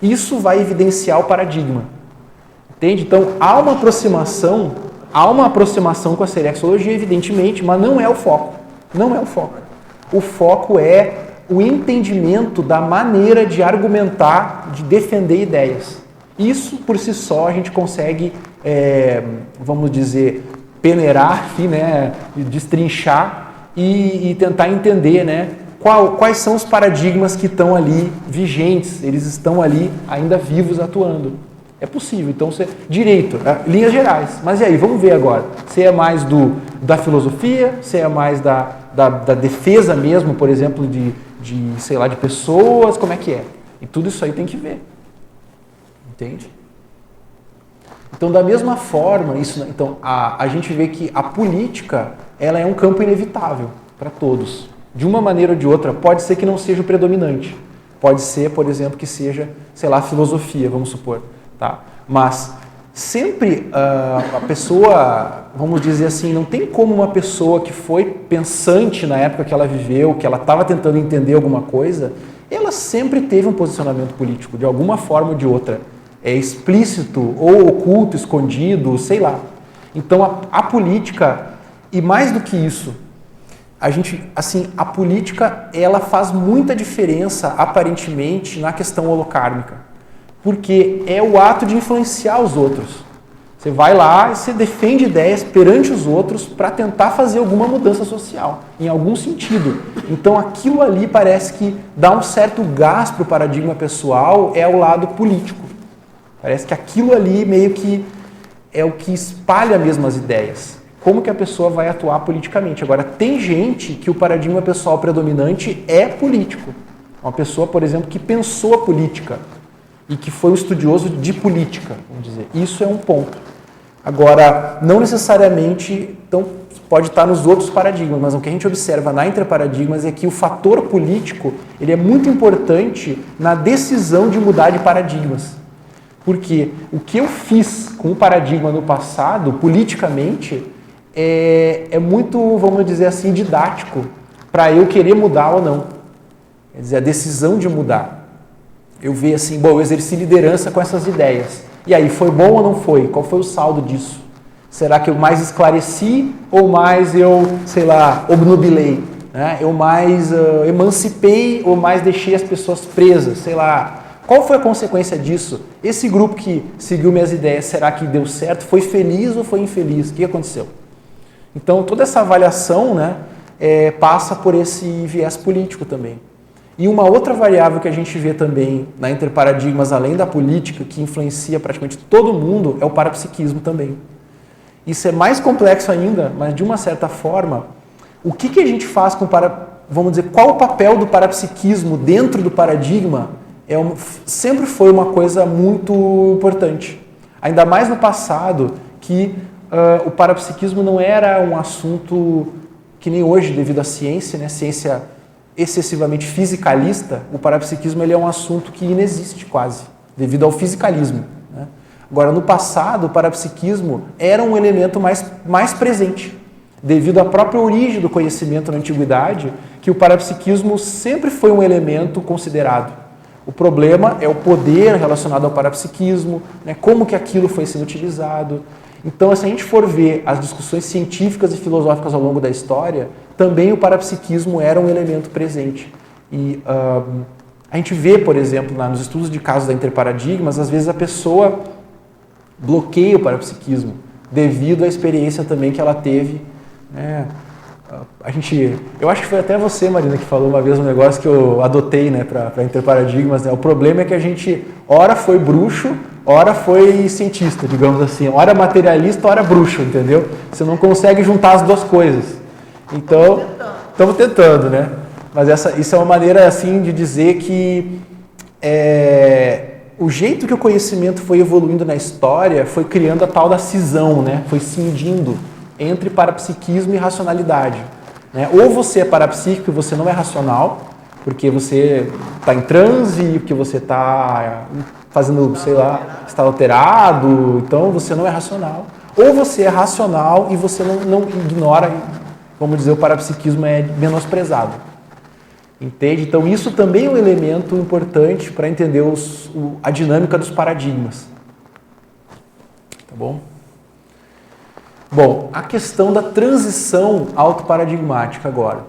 Isso vai evidenciar o paradigma. Entende? Então, há uma aproximação com a seriexologia, evidentemente, mas não é o foco. Não é o foco. O foco é o entendimento da maneira de argumentar, de defender ideias. Isso, por si só, a gente consegue, vamos dizer, peneirar, né, destrinchar e tentar entender, né, quais são os paradigmas que estão ali vigentes, eles estão ali ainda vivos atuando. É possível. Então, direito, linhas gerais. Mas e aí, vamos ver agora. Você é mais da filosofia, você é mais da defesa mesmo, por exemplo, sei lá, de pessoas, como é que é? E tudo isso aí tem que ver. Entende? Então, da mesma forma, então, a gente vê que a política, ela é um campo inevitável para todos. De uma maneira ou de outra, pode ser que não seja o predominante. Pode ser, por exemplo, que seja, sei lá, a filosofia, vamos supor. Tá? Mas sempre a pessoa, vamos dizer assim, não tem como uma pessoa que foi pensante na época que ela viveu, que ela estava tentando entender alguma coisa, ela sempre teve um posicionamento político, de alguma forma ou de outra. É explícito, ou oculto, escondido, sei lá. Então a política, e mais do que isso, a política, ela faz muita diferença, aparentemente, na questão holocármica. Porque é o ato de influenciar os outros. Você vai lá e você defende ideias perante os outros para tentar fazer alguma mudança social, em algum sentido. Então aquilo ali parece que dá um certo gás para o paradigma pessoal, é o lado político. Parece que aquilo ali meio que é o que espalha mesmo as ideias. Como que a pessoa vai atuar politicamente. Agora, tem gente que o paradigma pessoal predominante é político. Uma pessoa, por exemplo, que pensou a política e que foi um estudioso de política, vamos dizer. Isso é um ponto. Agora, não necessariamente, então, pode estar nos outros paradigmas, mas o que a gente observa na interparadigmas é que o fator político, ele é muito importante na decisão de mudar de paradigmas. Porque o que eu fiz com o paradigma no passado, politicamente, é muito, vamos dizer assim, didático para eu querer mudar ou não. Quer dizer, a decisão de mudar. Eu vi assim, bom, eu exerci liderança com essas ideias. E aí, foi bom ou não foi? Qual foi o saldo disso? Será que eu mais esclareci ou mais eu, sei lá, obnubilei? Né? Eu mais emancipei ou mais deixei as pessoas presas? Sei lá. Qual foi a consequência disso? Esse grupo que seguiu minhas ideias, será que deu certo? Foi feliz ou foi infeliz? O que aconteceu? Então, toda essa avaliação, né, passa por esse viés político também. E uma outra variável que a gente vê também na interparadigmas, além da política, que influencia praticamente todo mundo, é o parapsiquismo também. Isso é mais complexo ainda, mas de uma certa forma, o que a gente faz com o vamos dizer, qual o papel do parapsiquismo dentro do paradigma sempre foi uma coisa muito importante. Ainda mais no passado, que o parapsiquismo não era um assunto que nem hoje, devido à ciência, né? Ciência excessivamente fisicalista, o parapsiquismo ele é um assunto que inexiste quase, devido ao fisicalismo. Né? Agora, no passado, o parapsiquismo era um elemento mais presente, devido à própria origem do conhecimento na antiguidade, que o parapsiquismo sempre foi um elemento considerado. O problema é o poder relacionado ao parapsiquismo, né? Como que aquilo foi sendo utilizado. Então, se a gente for ver as discussões científicas e filosóficas ao longo da história, também o parapsiquismo era um elemento presente. E a gente vê, por exemplo, nos estudos de casos da interparadigmas, às vezes a pessoa bloqueia o parapsiquismo devido à experiência também que ela teve. Né? Eu acho que foi até você, Marina, que falou uma vez um negócio que eu adotei, né, para interparadigmas. Né? O problema é que a gente, ora foi bruxo, ora foi cientista, digamos assim. Ora materialista, ora bruxo, entendeu? Você não consegue juntar as duas coisas. Então, estamos tentando, né? Mas isso é uma maneira, assim, de dizer que o jeito que o conhecimento foi evoluindo na história foi criando a tal da cisão, né? Foi cindindo entre parapsiquismo e racionalidade. Né? Ou você é parapsíquico e você não é racional, porque você está em transe, porque você está fazendo, sei lá, está alterado, então você não é racional. Ou você é racional e você não ignora, vamos dizer, o parapsiquismo é menosprezado. Entende? Então isso também é um elemento importante para entender a dinâmica dos paradigmas. Tá bom? Bom, a questão da transição autoparadigmática agora.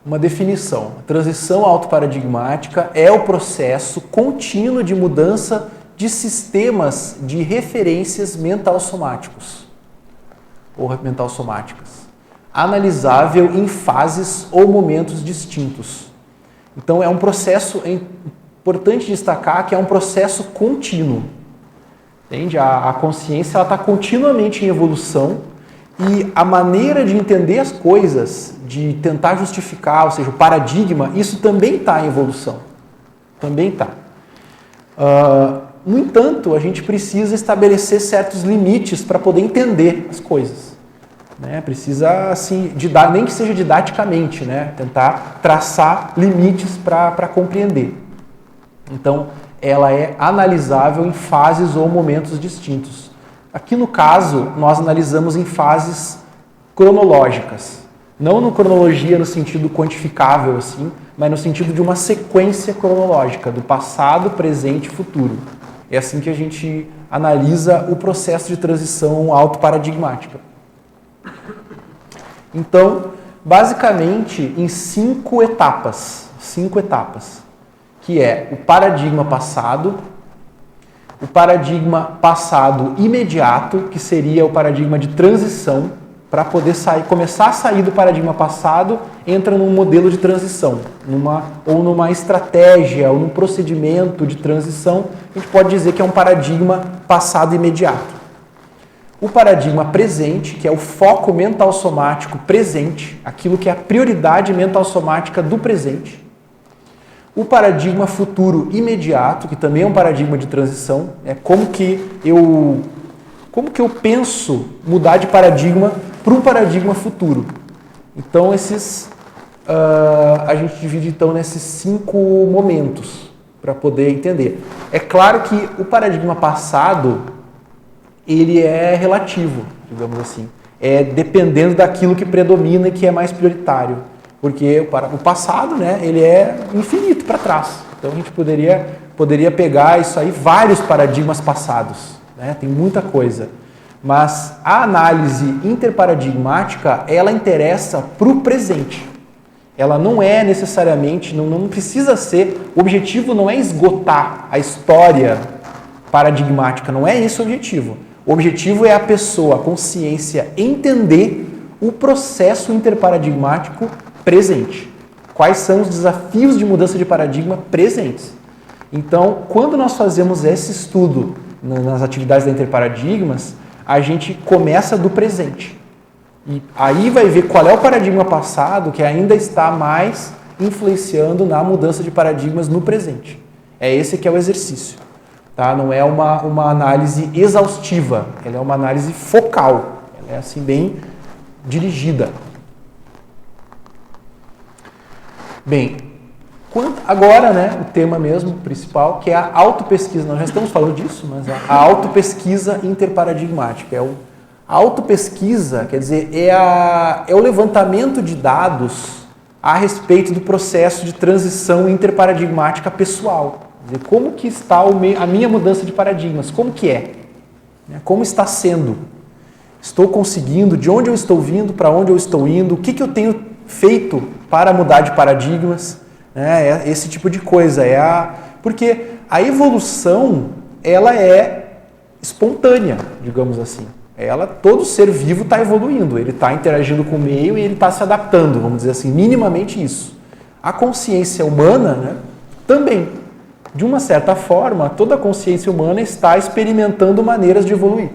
Uma definição. A transição autoparadigmática é o processo contínuo de mudança de sistemas de referências mental-somáticos ou mental-somáticas, analisável em fases ou momentos distintos. Então é um processo, é importante destacar que é um processo contínuo. Entende? A consciência está continuamente em evolução e a maneira de entender as coisas, de tentar justificar, ou seja, o paradigma, isso também está em evolução. Também está. No entanto, a gente precisa estabelecer certos limites para poder entender as coisas. Né? Precisa, assim, nem que seja didaticamente, né? Tentar traçar limites para compreender. Então, ela é analisável em fases ou momentos distintos. Aqui no caso, nós analisamos em fases cronológicas. Não no cronologia no sentido quantificável, assim, mas no sentido de uma sequência cronológica, do passado, presente e futuro. É assim que a gente analisa o processo de transição autoparadigmática. Então, basicamente, em 5 etapas, que é o paradigma passado imediato, que seria o paradigma de transição, para poder começar a sair do paradigma passado, entra num modelo de transição, numa estratégia, ou num procedimento de transição, a gente pode dizer que é um paradigma passado imediato. O paradigma presente, que é o foco mental-somático presente, aquilo que é a prioridade mental-somática do presente. O paradigma futuro imediato, que também é um paradigma de transição, é como que eu penso mudar de paradigma para um paradigma futuro. Então, a gente divide então nesses 5 momentos. para poder entender. É claro que o paradigma passado, ele é relativo, digamos assim. É dependendo daquilo que predomina e que é mais prioritário. Porque o passado, né, ele é infinito para trás. Então a gente poderia pegar isso aí, vários paradigmas passados, né? Tem muita coisa. Mas a análise interparadigmática, ela interessa para o presente. Ela não é necessariamente, não precisa ser, o objetivo não é esgotar a história paradigmática, não é esse o objetivo. O objetivo é a pessoa, a consciência, entender o processo interparadigmático presente. Quais são os desafios de mudança de paradigma presentes. Então, quando nós fazemos esse estudo nas atividades da Interparadigmas, a gente começa do presente. E aí vai ver qual é o paradigma passado que ainda está mais influenciando na mudança de paradigmas no presente. É esse que é o exercício. Tá? Não é uma análise exaustiva, ela é uma análise focal. Ela é assim bem dirigida. Bem, agora, né, o tema mesmo principal, que é a autopesquisa. Nós já estamos falando disso, mas a autopesquisa interparadigmática. A autopesquisa, quer dizer, é o levantamento de dados a respeito do processo de transição interparadigmática pessoal. Quer dizer, como que está a minha mudança de paradigmas? Como que é? Como está sendo? Estou conseguindo? De onde eu estou vindo? Para onde eu estou indo? O que eu tenho feito para mudar de paradigmas? Esse tipo de coisa. Porque a evolução, ela é espontânea, digamos assim. Todo ser vivo está evoluindo, ele está interagindo com o meio e ele está se adaptando, vamos dizer assim, minimamente isso. A consciência humana, né, também, de uma certa forma, toda a consciência humana está experimentando maneiras de evoluir,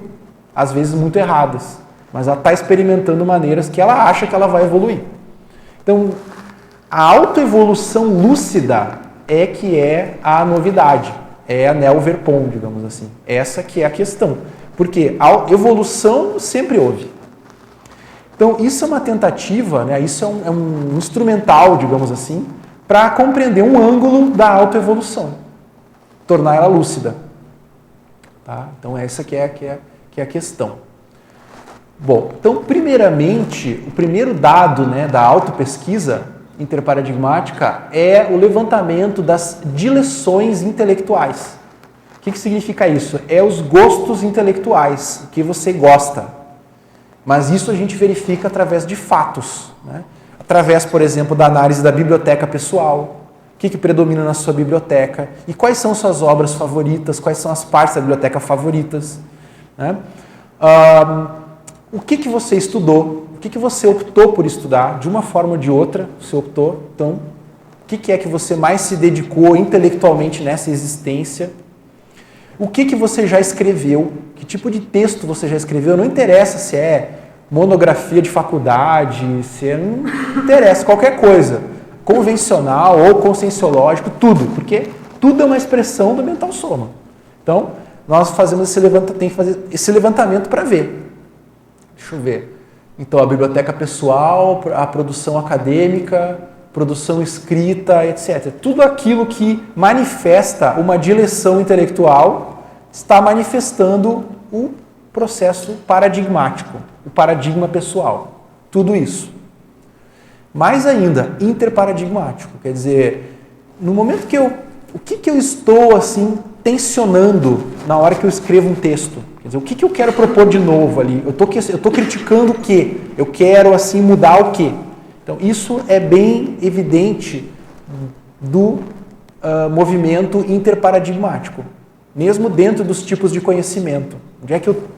às vezes muito erradas, mas ela está experimentando maneiras que ela acha que ela vai evoluir. Então, a autoevolução lúcida é que é a novidade, é a neo-verpom, digamos assim. Essa que é a questão. Porque a evolução sempre houve. Então, isso é uma tentativa, né? Isso é um instrumental, digamos assim, para compreender um ângulo da autoevolução, tornar ela lúcida. Tá? Então, essa que é a questão. Bom, então, primeiramente, o primeiro dado, né, da autopesquisa interparadigmática é o levantamento das dileções intelectuais. O que significa isso? É os gostos intelectuais, o que você gosta. Mas isso a gente verifica através de fatos. Né? Através, por exemplo, da análise da biblioteca pessoal. O que predomina na sua biblioteca? E quais são suas obras favoritas? Quais são as partes da biblioteca favoritas? Né? O que você estudou? O que você optou por estudar? De uma forma ou de outra, você optou. Então, o que é que você mais se dedicou intelectualmente nessa existência? O que você já escreveu? Que tipo de texto você já escreveu? Não interessa se é monografia de faculdade, não interessa, qualquer coisa. Convencional ou conscienciológico, tudo. Porque tudo é uma expressão do mental soma. Então, nós fazemos tem que fazer esse levantamento para ver. Deixa eu ver. Então, a biblioteca pessoal, a produção acadêmica, produção escrita, etc. Tudo aquilo que manifesta uma dileção intelectual está manifestando o processo paradigmático, o paradigma pessoal. Tudo isso. Mais ainda, interparadigmático. Quer dizer, no momento que o que eu estou assim tensionando na hora que eu escrevo um texto? Quer dizer, o que eu quero propor de novo ali? Eu estou criticando o quê? Eu quero assim mudar o quê? Então, isso é bem evidente do movimento interparadigmático, mesmo dentro dos tipos de conhecimento.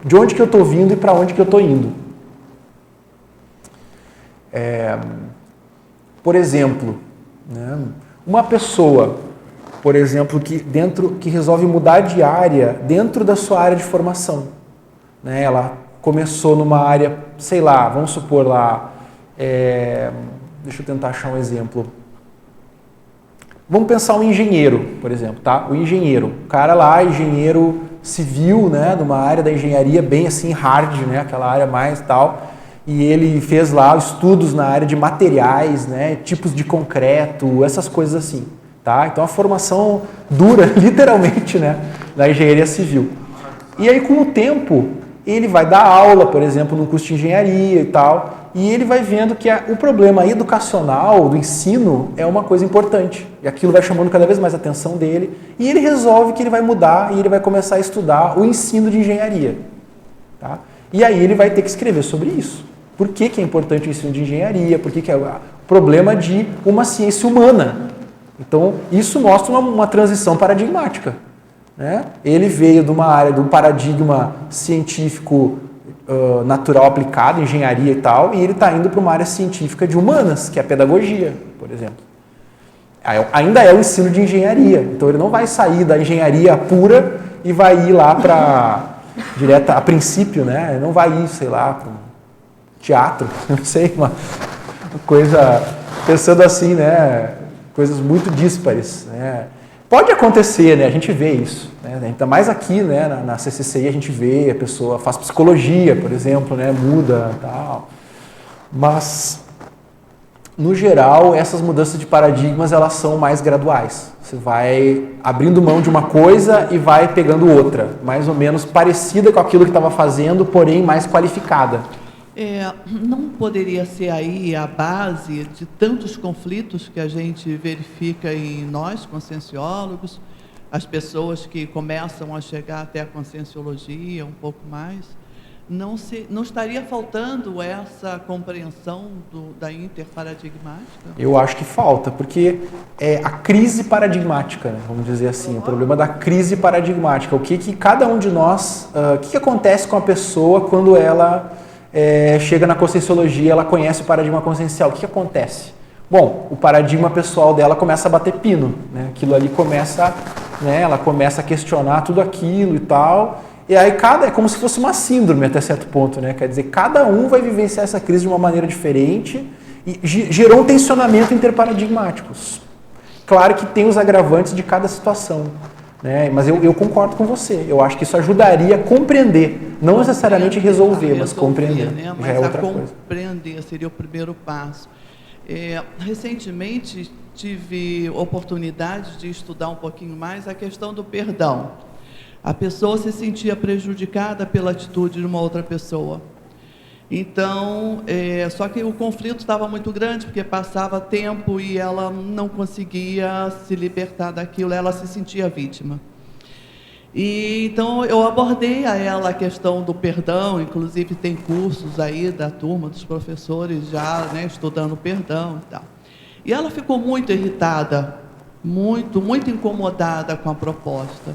De onde que eu estou vindo e para onde que eu estou indo. Por exemplo, né, uma pessoa, por exemplo, que resolve mudar de área dentro da sua área de formação. Né, ela começou numa área, sei lá, vamos supor lá, deixa eu tentar achar um exemplo. Vamos pensar um engenheiro, por exemplo, tá? O engenheiro, o cara lá, engenheiro civil, né, numa área da engenharia bem assim hard, né, aquela área mais tal, e ele fez lá estudos na área de materiais, né, tipos de concreto, essas coisas assim, Tá? Então, a formação dura, literalmente, né, da engenharia civil. E aí, com o tempo, ele vai dar aula, por exemplo, num curso de engenharia e tal, e ele vai vendo que o problema educacional do ensino é uma coisa importante. E aquilo vai chamando cada vez mais a atenção dele, e ele resolve que ele vai mudar e ele vai começar a estudar o ensino de engenharia. Tá? E aí ele vai ter que escrever sobre isso. Por que é importante o ensino de engenharia? Por que é o problema de uma ciência humana? Então, isso mostra uma transição paradigmática. Né? Ele veio de uma área, de um paradigma científico natural aplicado, engenharia e tal, e ele está indo para uma área científica de humanas, que é a pedagogia, por exemplo. Ainda é o ensino de engenharia, então ele não vai sair da engenharia pura e vai ir lá para direto a princípio, né? Ele não vai ir, sei lá, para um teatro, não sei, uma coisa, pensando assim, né? Coisas muito díspares, né? Pode acontecer, né? A gente vê isso, né? Ainda mais aqui, né? Na CCCI a gente vê, a pessoa faz psicologia, por exemplo, né? Muda e tal. Mas, no geral, essas mudanças de paradigmas, elas são mais graduais. Você vai abrindo mão de uma coisa e vai pegando outra, mais ou menos parecida com aquilo que estava fazendo, porém mais qualificada. Não poderia ser aí a base de tantos conflitos que a gente verifica em nós, conscienciólogos, as pessoas que começam a chegar até a conscienciologia um pouco mais, não estaria faltando essa compreensão da interparadigmática? Eu acho que falta, porque é a crise paradigmática, né? Vamos dizer assim, o problema da crise paradigmática. O que cada um de nós, o que acontece com a pessoa quando ela chega na conscienciologia, ela conhece o paradigma consciencial. O que acontece? Bom, o paradigma pessoal dela começa a bater pino, né? Aquilo ali começa, né? Ela começa a questionar tudo aquilo e tal, e aí é como se fosse uma síndrome até certo ponto, né? Quer dizer, cada um vai vivenciar essa crise de uma maneira diferente e gerou um tensionamento interparadigmático. Claro que tem os agravantes de cada situação, né? Mas eu concordo com você, eu acho que isso ajudaria a compreender, não necessariamente resolver, mas compreender, né? Mas já é outra coisa. Compreender seria o primeiro passo. Recentemente tive oportunidade de estudar um pouquinho mais a questão do perdão. A pessoa se sentia prejudicada pela atitude de uma outra pessoa. Então, só que o conflito estava muito grande, porque passava tempo e ela não conseguia se libertar daquilo, ela se sentia vítima. E então eu abordei a ela a questão do perdão, inclusive tem cursos aí da turma dos professores já, né, estudando perdão e tal. E ela ficou muito irritada, muito incomodada com a proposta.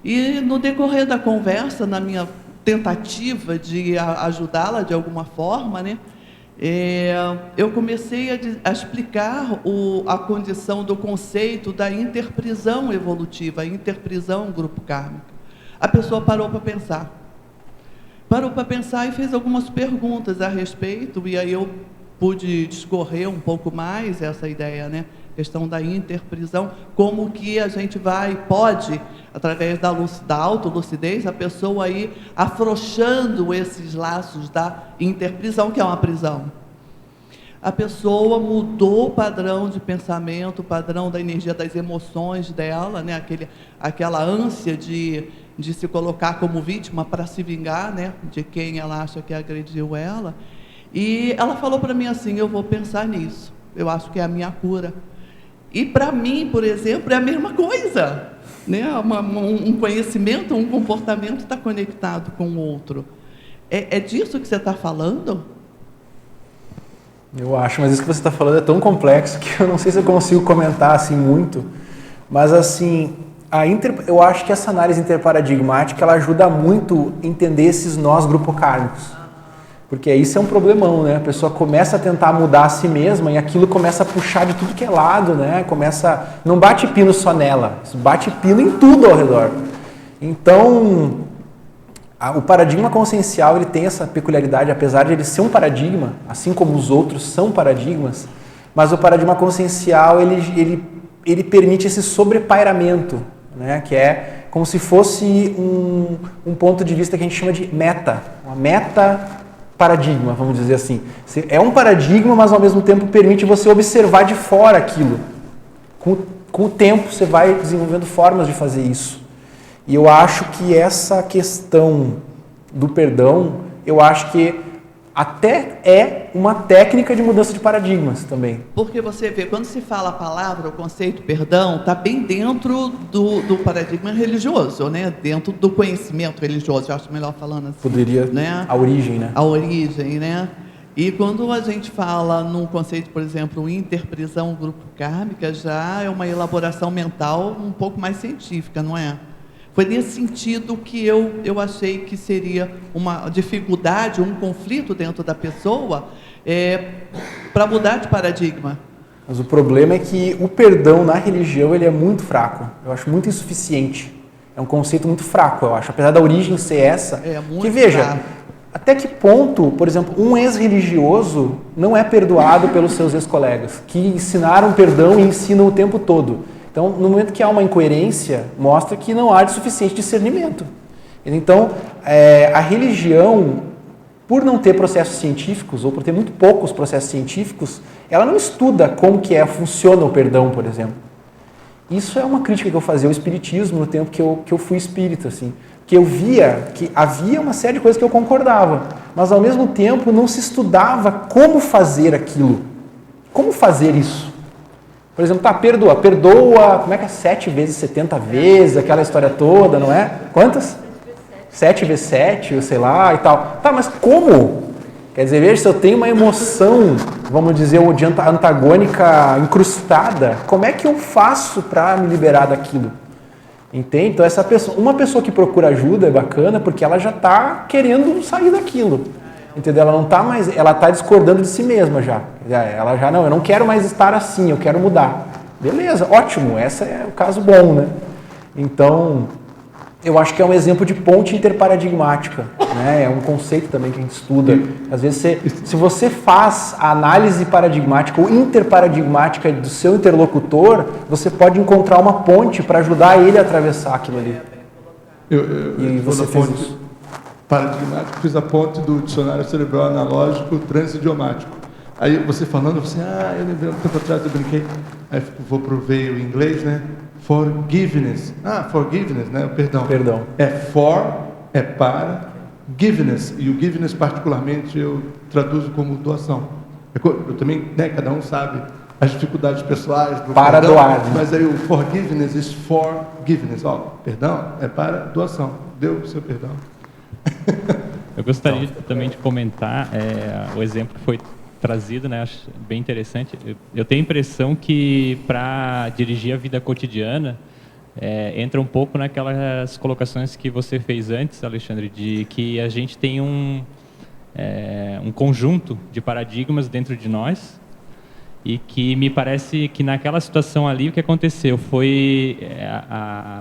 E no decorrer da conversa, na minha tentativa de ajudá-la de alguma forma, né, eu comecei a explicar a condição do conceito da interprisão evolutiva, interprisão grupo kármico. A pessoa parou para pensar e fez algumas perguntas a respeito, e aí eu pude discorrer um pouco mais essa ideia, né? Questão da interprisão, como que a gente pode, através da autolucidez, a pessoa ir afrouxando esses laços da interprisão, que é uma prisão. A pessoa mudou o padrão de pensamento, o padrão da energia das emoções dela, né? Aquela ânsia de se colocar como vítima para se vingar, né? De quem ela acha que agrediu ela. E ela falou para mim assim: eu vou pensar nisso, eu acho que é a minha cura. E para mim, por exemplo, é a mesma coisa, né? Um conhecimento, um comportamento está conectado com o outro. É disso que você está falando? Eu acho, mas isso que você está falando é tão complexo que eu não sei se eu consigo comentar assim muito, mas assim, eu acho que essa análise interparadigmática ela ajuda muito a entender esses nós grupo kármicos. Porque isso é um problemão, né? A pessoa começa a tentar mudar a si mesma e aquilo começa a puxar de tudo que é lado, né? Não bate pino só nela, bate pino em tudo ao redor. Então, o paradigma consciencial ele tem essa peculiaridade, apesar de ele ser um paradigma, assim como os outros são paradigmas, mas o paradigma consciencial ele permite esse sobrepairamento, né? Que é como se fosse um ponto de vista que a gente chama de uma meta paradigma, vamos dizer assim. É um paradigma, mas ao mesmo tempo permite você observar de fora aquilo, com o tempo você vai desenvolvendo formas de fazer isso. E eu acho que essa questão do perdão, eu acho que até é uma técnica de mudança de paradigmas também. Porque você vê, quando se fala a palavra, o conceito perdão, está bem dentro do paradigma religioso, né? Dentro do conhecimento religioso, eu acho melhor falando assim. Poderia, né? A origem, né? A origem, né? E quando a gente fala num conceito, por exemplo, interprisão grupo kármica, já é uma elaboração mental um pouco mais científica, não é? Foi nesse sentido que eu achei que seria uma dificuldade, um conflito dentro da pessoa para mudar de paradigma. Mas o problema é que o perdão na religião ele é muito fraco. Eu acho muito insuficiente. É um conceito muito fraco, eu acho. Apesar da origem ser essa. Muito que veja, fraco. até que ponto, por exemplo, um ex-religioso não é perdoado pelos seus ex-colegas, que ensinaram perdão e ensinam o tempo todo. Então, no momento que há uma incoerência, mostra que não há de suficiente discernimento. Então, a religião, por não ter processos científicos, ou por ter muito poucos processos científicos, ela não estuda como que funciona o perdão, por exemplo. Isso é uma crítica que eu fazia ao espiritismo no tempo que eu fui espírita, assim. Que eu via que havia uma série de coisas que eu concordava, mas ao mesmo tempo não se estudava como fazer aquilo. Como fazer isso? Por exemplo, perdoa, como é que é 7 vezes 70 vezes, aquela história toda, não é? Quantas? 7 vezes 7, eu sei lá e tal. Tá, mas como? Quer dizer, veja, se eu tenho uma emoção, vamos dizer, antagônica incrustada, como é que eu faço para me liberar daquilo? Entende? Então, uma pessoa que procura ajuda é bacana porque ela já está querendo sair daquilo. Entendeu? Ela não está mais, ela está discordando de si mesma já. Ela já, não, eu não quero mais estar assim, eu quero mudar. Beleza, ótimo, esse é o caso bom, né? Então, eu acho que é um exemplo de ponte interparadigmática, né? É um conceito também que a gente estuda. Às vezes, se você faz a análise paradigmática ou interparadigmática do seu interlocutor, você pode encontrar uma ponte para ajudar ele a atravessar aquilo ali. E você fez isso? Paradigmático, fiz a ponte do dicionário cerebral analógico transidiomático. Aí você falando, você, eu lembrei um tempo atrás, eu brinquei, aí vou pro veio em inglês, né? Forgiveness. Forgiveness, né? Perdão. Perdão. É para, giveness, e o giveness particularmente eu traduzo como doação. Eu também, né, cada um sabe as dificuldades pessoais do para perdão, doar. Né? Mas aí o forgiveness is forgiveness. Perdão é para doação. Deu o seu perdão. Eu gostaria também de comentar o exemplo que foi trazido, né? Acho bem interessante. Eu tenho a impressão que para dirigir a vida cotidiana entra um pouco naquelas colocações que você fez antes, Alexandre, de que a gente tem um conjunto de paradigmas dentro de nós e que me parece que naquela situação ali o que aconteceu foi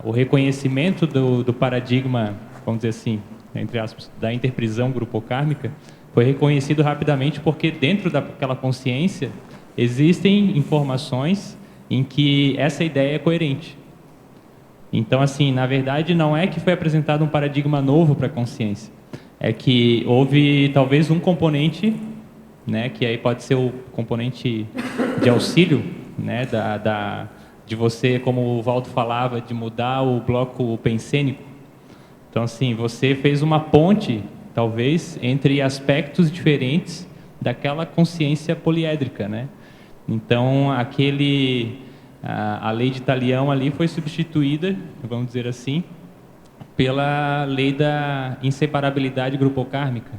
o reconhecimento do paradigma, vamos dizer assim, entre aspas, da interprisão grupocármica, foi reconhecido rapidamente porque dentro daquela consciência existem informações em que essa ideia é coerente. Então, assim, na verdade, não é que foi apresentado um paradigma novo para a consciência, é que houve talvez um componente, né, que aí pode ser o componente de auxílio, né, de você, como o Valdo falava, de mudar o bloco pensênico. Então, assim, você fez uma ponte, talvez, entre aspectos diferentes daquela consciência poliédrica, né? Então, a lei de Talião ali foi substituída, vamos dizer assim, pela lei da inseparabilidade grupocármica,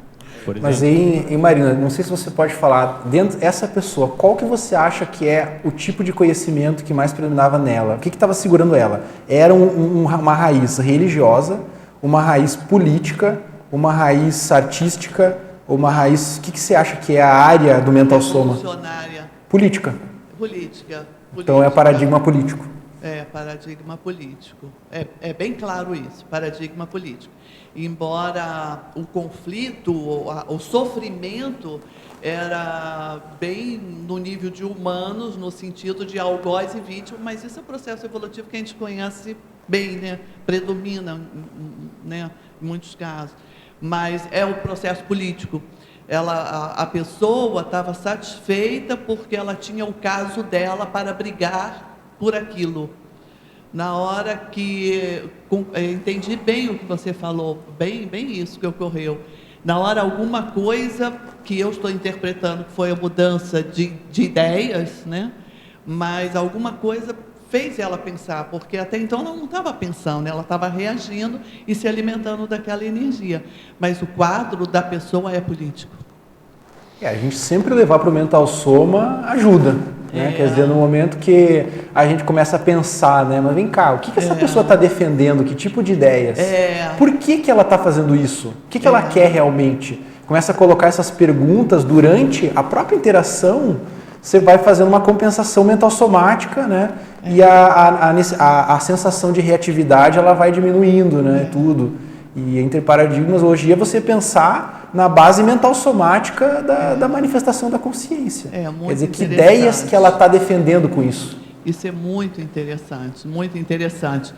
por exemplo. Mas aí, Marina, não sei se você pode falar, dentro dessa pessoa, qual que você acha que é o tipo de conhecimento que mais predominava nela? O que estava segurando ela? Era uma raiz religiosa, uma raiz política, uma raiz artística, uma raiz... O que você acha que é a área do mental soma? Política. Política. Então é paradigma político. Paradigma político. É bem claro isso, paradigma político. Embora o conflito, o sofrimento era bem no nível de humanos, no sentido de algoz e vítima, mas isso é um processo evolutivo que a gente conhece bem, né? Predomina, né? Em muitos casos. Mas é o processo político. A pessoa estava satisfeita porque ela tinha o caso dela para brigar por aquilo. Na hora que entendi bem o que você falou, bem isso que ocorreu. Na hora alguma coisa que eu estou interpretando que foi a mudança de ideias, né? Mas alguma coisa fez ela pensar, porque até então ela não estava pensando, ela estava reagindo e se alimentando daquela energia. Mas o quadro da pessoa é político. A gente sempre levar para o mental soma ajuda. Né? Quer dizer, no momento que a gente começa a pensar, né? Mas vem cá, o que essa pessoa está defendendo? Que tipo de ideias? Por que ela está fazendo isso? O que ela quer realmente? Começa a colocar essas perguntas durante a própria interação, você vai fazendo uma compensação mental somática, né? E a sensação de reatividade ela vai diminuindo, né? Tudo. E entre paradigmas, hoje é você pensar na base mental somática da manifestação da consciência. Quer dizer, que ideias que ela está defendendo com isso. Isso é muito interessante, muito interessante.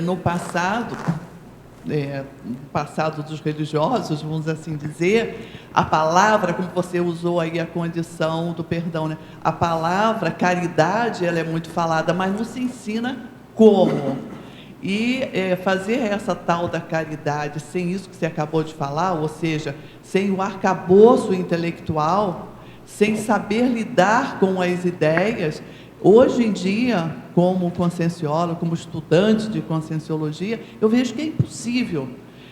No passado dos religiosos, vamos assim dizer, a palavra, como você usou aí a condição do perdão, né? A palavra caridade, ela é muito falada, mas não se ensina como. E fazer essa tal da caridade sem isso que você acabou de falar, ou seja, sem o arcabouço intelectual, sem saber lidar com as ideias, hoje em dia, como conscienciólogo, como estudante de conscienciologia, eu vejo que é impossível.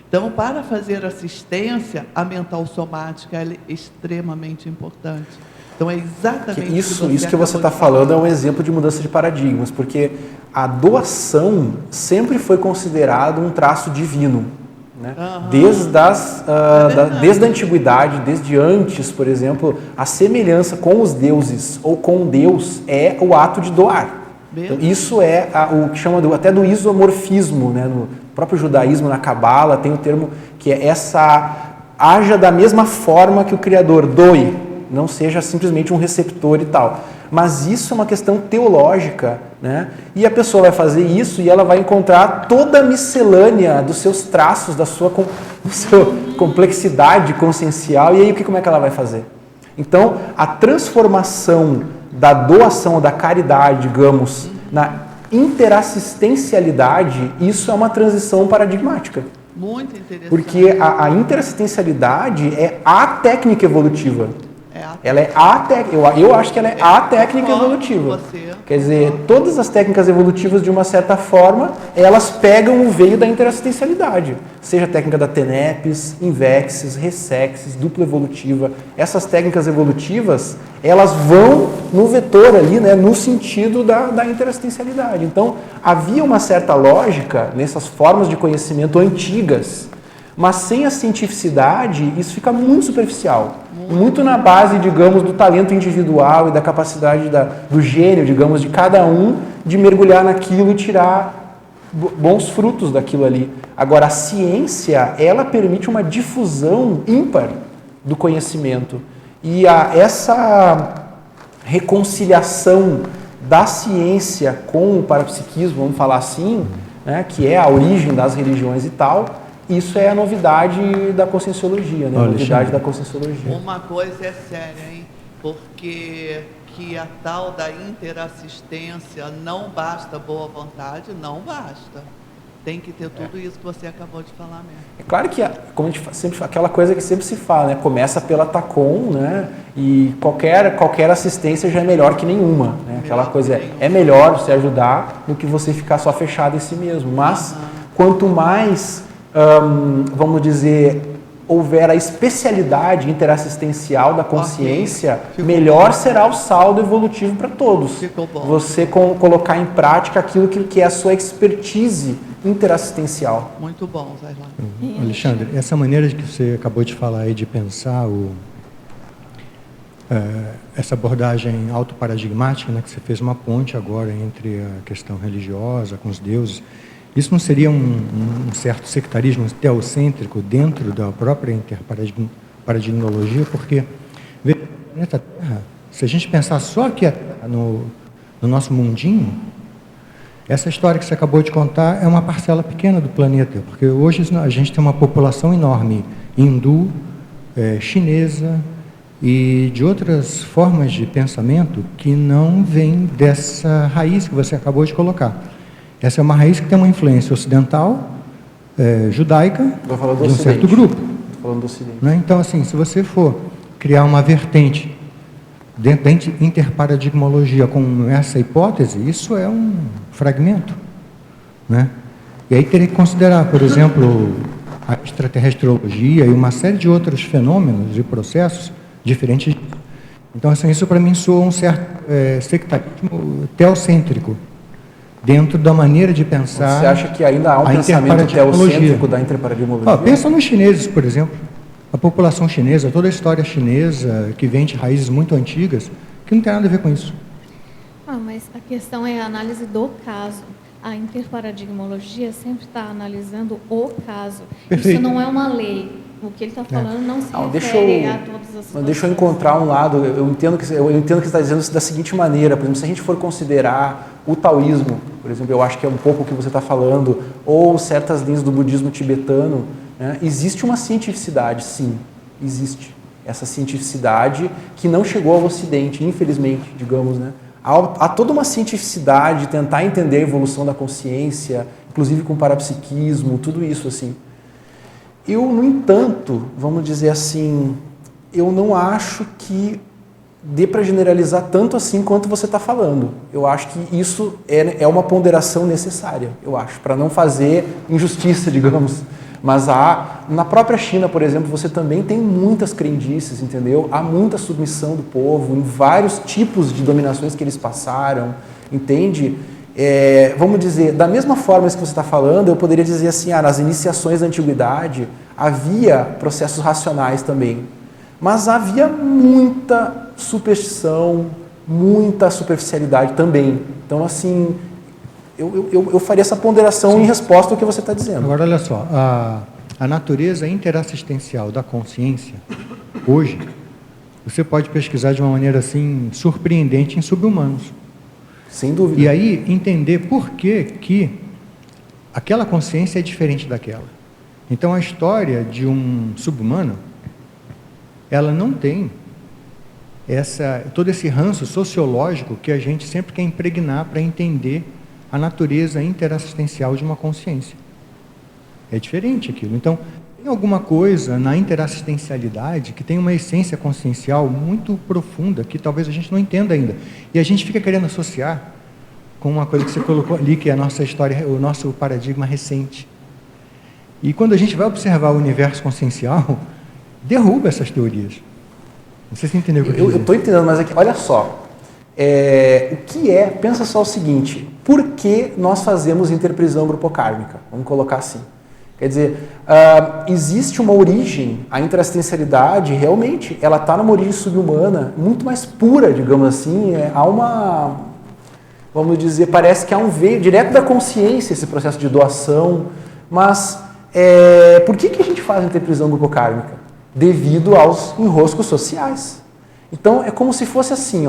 Então, para fazer assistência, a mental somática é extremamente importante. Então, é exatamente isso que você está falando é um exemplo de mudança de paradigmas, porque a doação sempre foi considerado um traço divino. Né? Desde a antiguidade, desde antes, por exemplo, a semelhança com os deuses ou com Deus é o ato de doar. Então, isso é o que chama até do isomorfismo. Né? No próprio judaísmo, na Cabala, tem o termo que é haja da mesma forma que o Criador, doe, não seja simplesmente um receptor e tal. Mas isso é uma questão teológica, né? E a pessoa vai fazer isso e ela vai encontrar toda a miscelânea dos seus traços, da sua complexidade consciencial, e aí como é que ela vai fazer? Então, a transformação da doação, da caridade, digamos, na interassistencialidade, isso é uma transição paradigmática. Muito interessante. Porque a interassistencialidade é a técnica evolutiva. Ela é eu acho que ela é a técnica evolutiva. Quer dizer, todas as técnicas evolutivas, de uma certa forma, elas pegam o veio da interassistencialidade. Seja a técnica da TENEPS, Invexis, Resexis, dupla evolutiva. Essas técnicas evolutivas, elas vão no vetor ali, né, no sentido da interassistencialidade. Então, havia uma certa lógica nessas formas de conhecimento antigas, mas sem a cientificidade, isso fica muito superficial. Muito na base, digamos, do talento individual e da capacidade do gênio, digamos, de cada um, de mergulhar naquilo e tirar bons frutos daquilo ali. Agora, a ciência, ela permite uma difusão ímpar do conhecimento. E essa reconciliação da ciência com o parapsiquismo, vamos falar assim, né, que é a origem das religiões e tal, isso é a novidade da conscienciologia, né? A novidade da conscienciologia. Uma coisa é séria, hein? Porque que a tal da interassistência não basta boa vontade, não basta. Tem que ter tudo isso que você acabou de falar mesmo. É claro que, como a gente sempre fala, aquela coisa que sempre se fala, né? Começa pela TACOM, né? E qualquer assistência já é melhor que nenhuma, né? Aquela coisa é melhor você ajudar do que você ficar só fechado em si mesmo. Mas quanto mais vamos dizer, houver a especialidade interassistencial da consciência, melhor será o saldo evolutivo para todos. Você colocar em prática aquilo que é a sua expertise interassistencial. Muito bom, Zé. Alexandre, essa maneira que você acabou de falar aí de pensar essa abordagem autoparadigmática, né, que você fez uma ponte agora entre a questão religiosa com os deuses, isso não seria um certo sectarismo teocêntrico dentro da própria interparadigmologia? Porque, veja, o planeta Terra, se a gente pensar só aqui no nosso mundinho, essa história que você acabou de contar é uma parcela pequena do planeta, porque hoje a gente tem uma população enorme, hindu, chinesa e de outras formas de pensamento que não vêm dessa raiz que você acabou de colocar. Essa é uma raiz que tem uma influência ocidental, judaica, Estou falando do de um Ocidente. certo grupo. Estou falando do Ocidente. Né? Então, assim, se você for criar uma vertente dentro da interparadigmologia com essa hipótese, isso é um fragmento. Né? E aí teria que considerar, por exemplo, a extraterrestriologia e uma série de outros fenômenos e processos diferentes. Então, assim, isso para mim soa um certo sectarismo teocêntrico, dentro da maneira de pensar. Você acha que ainda há um a pensamento teocêntrico interparadigmologia. da interparadigmologia? Pensa nos chineses, por exemplo. A população chinesa, toda a história chinesa, que vem de raízes muito antigas, que não tem nada a ver com isso. Mas a questão é a análise do caso. A interparadigmologia sempre está analisando o caso. Perfeito. Isso não é uma lei. O que ele está falando não se refere a todas as situações. Deixa eu encontrar um lado. Eu entendo que você está dizendo isso da seguinte maneira. Por exemplo, se a gente for considerar o taoísmo, por exemplo, eu acho que é um pouco o que você está falando, ou certas linhas do budismo tibetano, né? Existe uma cientificidade, sim, existe. Essa cientificidade que não chegou ao Ocidente, infelizmente, digamos, né? Há toda uma cientificidade de tentar entender a evolução da consciência, inclusive com parapsiquismo, tudo isso, assim. Eu, no entanto, vamos dizer assim, eu não acho que dê para generalizar tanto assim quanto você está falando. Eu acho que isso é uma ponderação necessária, eu acho, para não fazer injustiça, digamos. Mas na própria China, por exemplo, você também tem muitas crendices, entendeu? Há muita submissão do povo em vários tipos de dominações que eles passaram, entende? Vamos dizer, da mesma forma que você está falando, eu poderia dizer assim, nas iniciações da antiguidade havia processos racionais também, mas havia muita superstição, muita superficialidade também. Então, assim, eu faria essa ponderação em resposta ao que você está dizendo. Agora, olha só, a natureza interassistencial da consciência, hoje, você pode pesquisar de uma maneira assim surpreendente em subhumanos. Sem dúvida. E aí entender por que aquela consciência é diferente daquela. Então a história de um subhumano, ela não tem todo esse ranço sociológico que a gente sempre quer impregnar para entender a natureza interassistencial de uma consciência. É diferente aquilo. Então, tem alguma coisa na interassistencialidade que tem uma essência consciencial muito profunda, que talvez a gente não entenda ainda. E a gente fica querendo associar com uma coisa que você colocou ali, que é a nossa história, o nosso paradigma recente. E quando a gente vai observar o universo consciencial, derruba essas teorias. Não sei se você entendeu o que eu estou entendendo, mas aqui, olha só. O que pensa só o seguinte, por que nós fazemos interprisão grupocármica? Vamos colocar assim. Quer dizer, existe uma origem, a interassistencialidade, realmente, ela está numa origem subhumana, muito mais pura, digamos assim, há uma, vamos dizer, parece que há um veio direto da consciência esse processo de doação, mas por que a gente faz interprisão grupocármica? Devido aos enroscos sociais. Então, é como se fosse assim,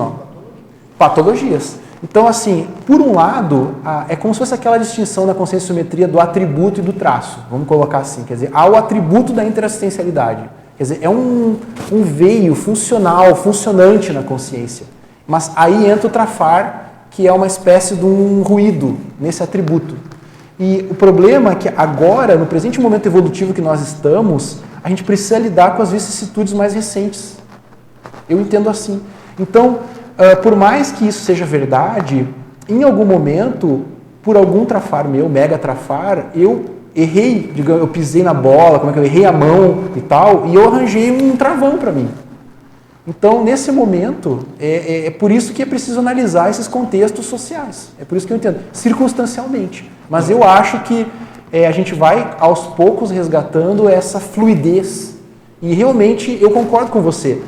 patologias. Então, assim, por um lado, é como se fosse aquela distinção na consciência e simetria do atributo e do traço. Vamos colocar assim, quer dizer, há o atributo da interassistencialidade. Quer dizer, é um veio funcional, funcionante na consciência. Mas aí entra o trafar, que é uma espécie de um ruído nesse atributo. E o problema é que agora, no presente momento evolutivo que nós estamos, a gente precisa lidar com as vicissitudes mais recentes. Eu entendo assim. Então, por mais que isso seja verdade, em algum momento, por algum trafar meu, mega trafar, eu errei, digamos, eu pisei na bola, eu errei a mão e tal, e eu arranjei um travão para mim. Então, nesse momento, é por isso que é preciso analisar esses contextos sociais. É por isso que eu entendo, circunstancialmente. Mas eu acho que a gente vai, aos poucos, resgatando essa fluidez. E realmente, eu concordo com você.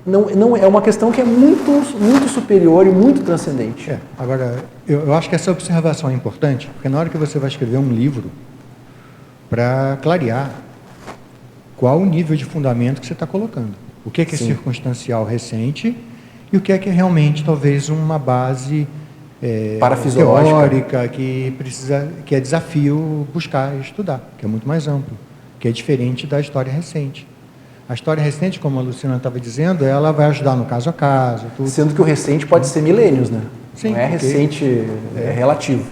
Não é uma questão que é muito, muito superior e muito transcendente. Agora, eu acho que essa observação é importante, porque na hora que você vai escrever um livro, para clarear qual o nível de fundamento que você está colocando. O que é circunstancial recente e o que é realmente, talvez, uma base teórica que é desafio buscar e estudar, que é muito mais amplo, que é diferente da história recente. A história recente, como a Luciana estava dizendo, ela vai ajudar no caso a caso. Tudo. Sendo que o recente pode ser milênios, né? Sim, não é ok. recente, é relativo.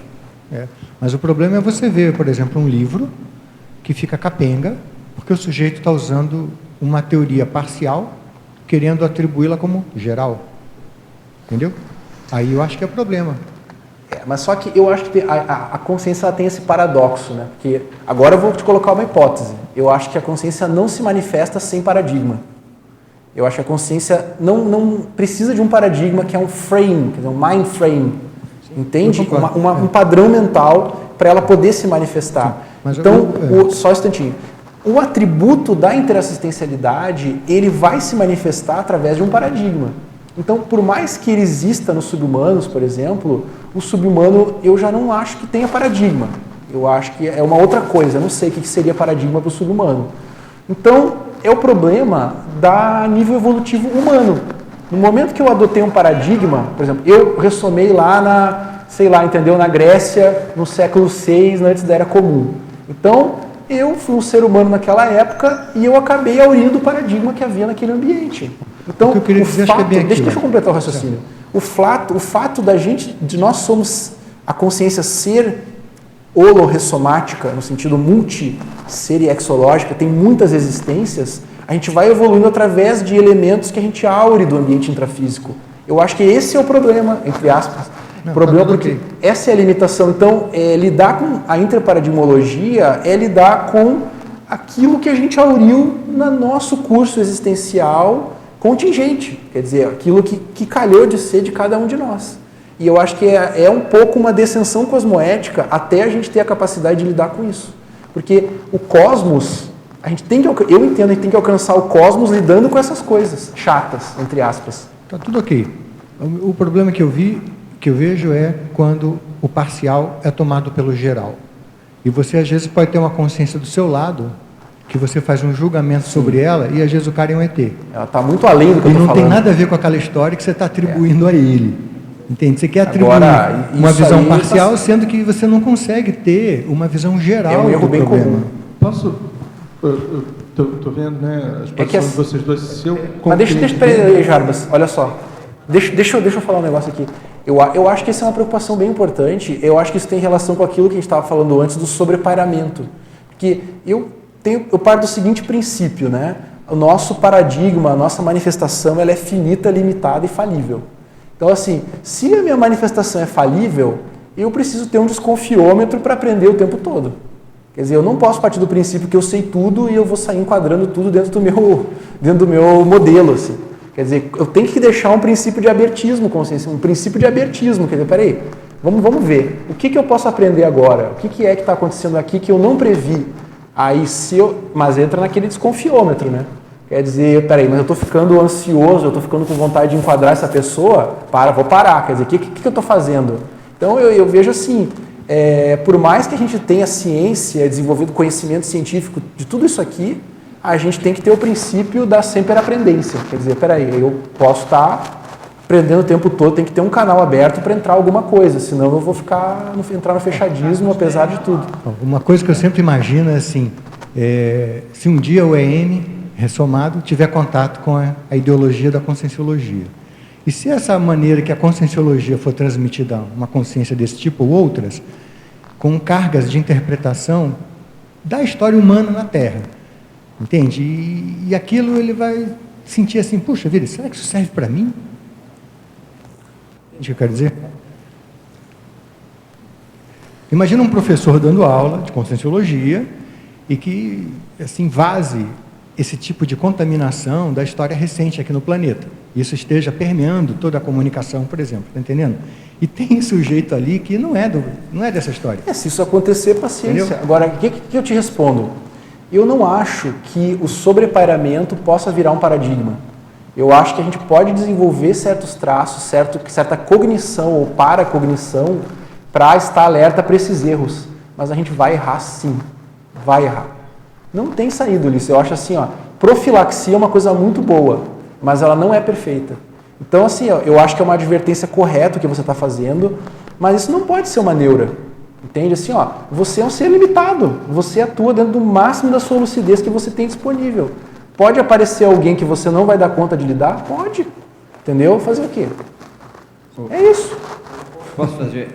Mas o problema é você ver, por exemplo, um livro que fica capenga, porque o sujeito está usando uma teoria parcial, querendo atribuí-la como geral. Entendeu? Aí eu acho que é o problema. Mas só que eu acho que a consciência ela tem esse paradoxo, né? Porque agora eu vou te colocar uma hipótese. Eu acho que a consciência não se manifesta sem paradigma. Eu acho que a consciência não precisa de um paradigma que é um frame, quer dizer, um mind frame. Entende? Um padrão mental para ela poder se manifestar. Então, só um instantinho. O atributo da interassistencialidade, ele vai se manifestar através de um paradigma. Então, por mais que ele exista nos subhumanos, por exemplo, o subhumano eu já não acho que tenha paradigma. Eu acho que é uma outra coisa. Eu não sei o que seria paradigma para o subhumano. Então, é o problema da nível evolutivo humano. No momento que eu adotei um paradigma, por exemplo, eu ressomei lá na Grécia, no século VI, antes da Era Comum. Então, eu fui um ser humano naquela época e eu acabei aurindo o paradigma que havia naquele ambiente. Então, deixa eu completar o raciocínio. O fato de nós somos a consciência ser holorressomática, no sentido multi-ser e exológica, tem muitas existências, a gente vai evoluindo através de elementos que a gente aure do ambiente intrafísico. Eu acho que esse é o problema, entre aspas. Porque essa é a limitação. Então, lidar com a interparadigmologia é lidar com aquilo que a gente auriu no nosso curso existencial contingente, quer dizer, aquilo que calhou de ser de cada um de nós. E eu acho que é um pouco uma descensão cosmoética até a gente ter a capacidade de lidar com isso. Porque o cosmos, eu entendo, a gente tem que alcançar o cosmos lidando com essas coisas chatas, entre aspas. Tá tudo ok. O problema que eu vejo é quando o parcial é tomado pelo geral. E você, às vezes, pode ter uma consciência do seu lado, que você faz um julgamento sobre ela, e às vezes o cara é um ET. Ela está muito além do que eu estou falando. E não tem nada a ver com aquela história que você está atribuindo a ele. Entende? Você quer atribuir uma visão parcial, sendo que você não consegue ter uma visão geral é um erro do bem problema. comum. Posso... Estou vendo, né, as posições de vocês dois. Mas deixa aí, Jarbas, olha só. Deixa eu falar um negócio aqui. Eu acho que isso é uma preocupação bem importante. Eu acho que isso tem relação com aquilo que a gente estava falando antes do sobrepairamento. Porque eu parto do seguinte princípio, né? O nosso paradigma, a nossa manifestação, ela é finita, limitada e falível. Então, assim, se a minha manifestação é falível, eu preciso ter um desconfiômetro para aprender o tempo todo. Quer dizer, eu não posso partir do princípio que eu sei tudo e eu vou sair enquadrando tudo dentro do meu modelo, assim. Quer dizer, eu tenho que deixar um princípio de abertismo, consciência, um princípio de abertismo. Quer dizer, peraí, vamos ver. O que eu posso aprender agora? O que é que está acontecendo aqui que eu não previ? Aí, mas entra naquele desconfiômetro, né? Quer dizer, peraí, mas eu estou ficando ansioso, eu estou ficando com vontade de enquadrar essa pessoa? Vou parar. Quer dizer, o que eu estou fazendo? Então, eu vejo assim, por mais que a gente tenha ciência, desenvolvido conhecimento científico de tudo isso aqui, a gente tem que ter o princípio da sempre-aprendência. Quer dizer, peraí, eu posso estar aprendendo o tempo todo, tem que ter um canal aberto para entrar alguma coisa, senão eu vou entrar no fechadismo, apesar de tudo. Uma coisa que eu sempre imagino é assim, se um dia o EM, ressomado, tiver contato com a ideologia da conscienciologia, e se essa maneira que a conscienciologia for transmitida a uma consciência desse tipo ou outras, com cargas de interpretação da história humana na Terra, entende? E aquilo ele vai sentir assim, puxa vida, será que isso serve para mim? O que eu quero dizer? Imagina um professor dando aula de conscienciologia e que assim vaze esse tipo de contaminação da história recente aqui no planeta. Isso esteja permeando toda a comunicação, por exemplo, está entendendo? E tem sujeito ali que não é dessa história. Se isso acontecer, paciência. Entendeu? Agora, o que eu te respondo? Eu não acho que o sobrepairamento possa virar um paradigma. Eu acho que a gente pode desenvolver certos traços, certa cognição ou paracognição para estar alerta para esses erros. Mas a gente vai errar sim. Vai errar. Não tem saída, Ulisses. Eu acho assim, profilaxia é uma coisa muito boa, mas ela não é perfeita. Então, assim, eu acho que é uma advertência correta o que você está fazendo, mas isso não pode ser uma neura. Entende? Assim, você é um ser limitado. Você atua dentro do máximo da sua lucidez que você tem disponível. Pode aparecer alguém que você não vai dar conta de lidar? Pode. Entendeu? Fazer o quê? É isso. Posso fazer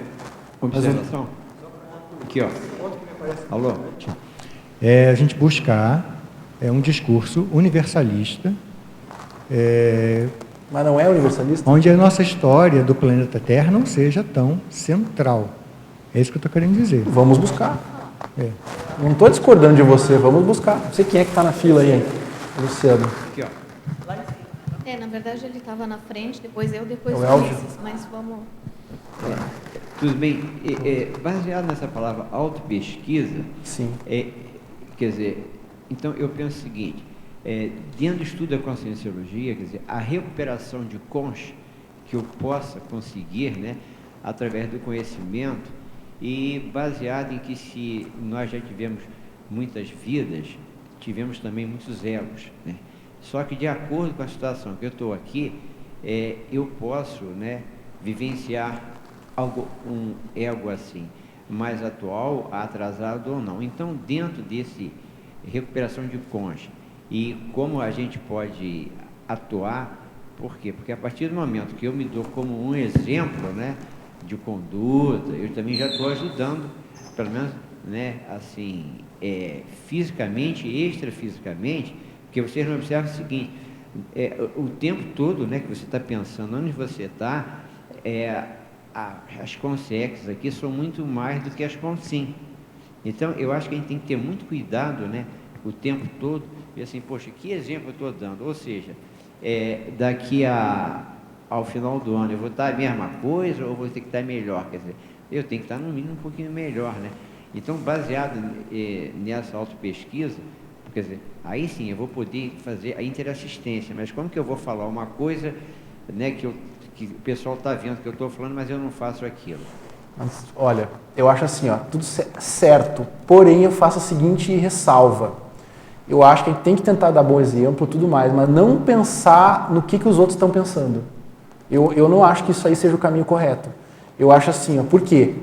uma observação? Aqui, ó. Alô? É a gente buscar um discurso universalista, Mas não é universalista? onde a nossa história do planeta Terra não seja tão central. É isso que eu estou querendo dizer. Vamos buscar. É. Não estou discordando de você, vamos buscar. Não sei quem é que está na fila aí, hein? Luciano. Aqui, ó. Na verdade ele estava na frente, depois eu, depois É o o Elvio. Ulisses, mas vamos... Tudo bem. Baseado nessa palavra autopesquisa, Sim. quer dizer, então eu penso o seguinte, dentro do estudo da conscienciologia, quer dizer, a recuperação de cons que eu possa conseguir, né, através do conhecimento, e baseado em que se nós já tivemos muitas vidas, tivemos também muitos egos, né? Só que de acordo com a situação que eu estou aqui, eu posso, né, vivenciar um ego assim, mais atual, atrasado ou não. Então, dentro desse recuperação de cons e como a gente pode atuar, por quê? Porque a partir do momento que eu me dou como um exemplo, né, de conduta, eu também já estou ajudando, pelo menos, né, assim, fisicamente, extrafisicamente, porque vocês não observam o seguinte, o tempo todo, né, que você está pensando, onde você está, as consciências aqui são muito mais do que as consim. Então, eu acho que a gente tem que ter muito cuidado, né, o tempo todo, e assim, poxa, que exemplo eu estou dando? Ou seja, daqui ao final do ano, eu vou estar a mesma coisa ou vou ter que estar melhor? Quer dizer, eu tenho que estar no mínimo um pouquinho melhor, né? Então, baseado nessa autopesquisa, quer dizer, aí sim eu vou poder fazer a interassistência, mas como que eu vou falar uma coisa, né, que o pessoal está vendo que eu estou falando, mas eu não faço aquilo? Mas, olha, eu acho assim, ó, tudo certo, porém eu faço a seguinte ressalva. Eu acho que a gente tem que tentar dar bom exemplo, tudo mais, mas não pensar no que os outros estão pensando. Eu não acho que isso aí seja o caminho correto. Eu acho assim, ó, por quê?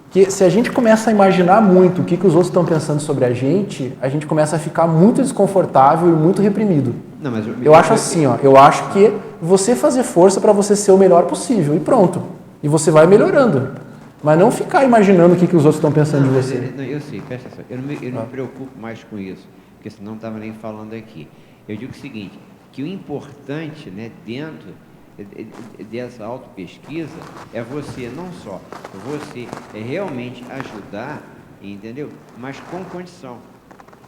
Porque se a gente começa a imaginar muito o que os outros estão pensando sobre a gente começa a ficar muito desconfortável e muito reprimido. Não, mas eu acho assim, ó, eu acho que você fazer força para você ser o melhor possível e pronto. E você vai melhorando. Mas não ficar imaginando o que os outros estão pensando de você. Eu sei, presta atenção, eu não me preocupo mais com isso, porque senão não estava nem falando aqui. Eu digo o seguinte, que o importante, né, dentro dessa autopesquisa é você não só você realmente ajudar, entendeu? Mas com condição.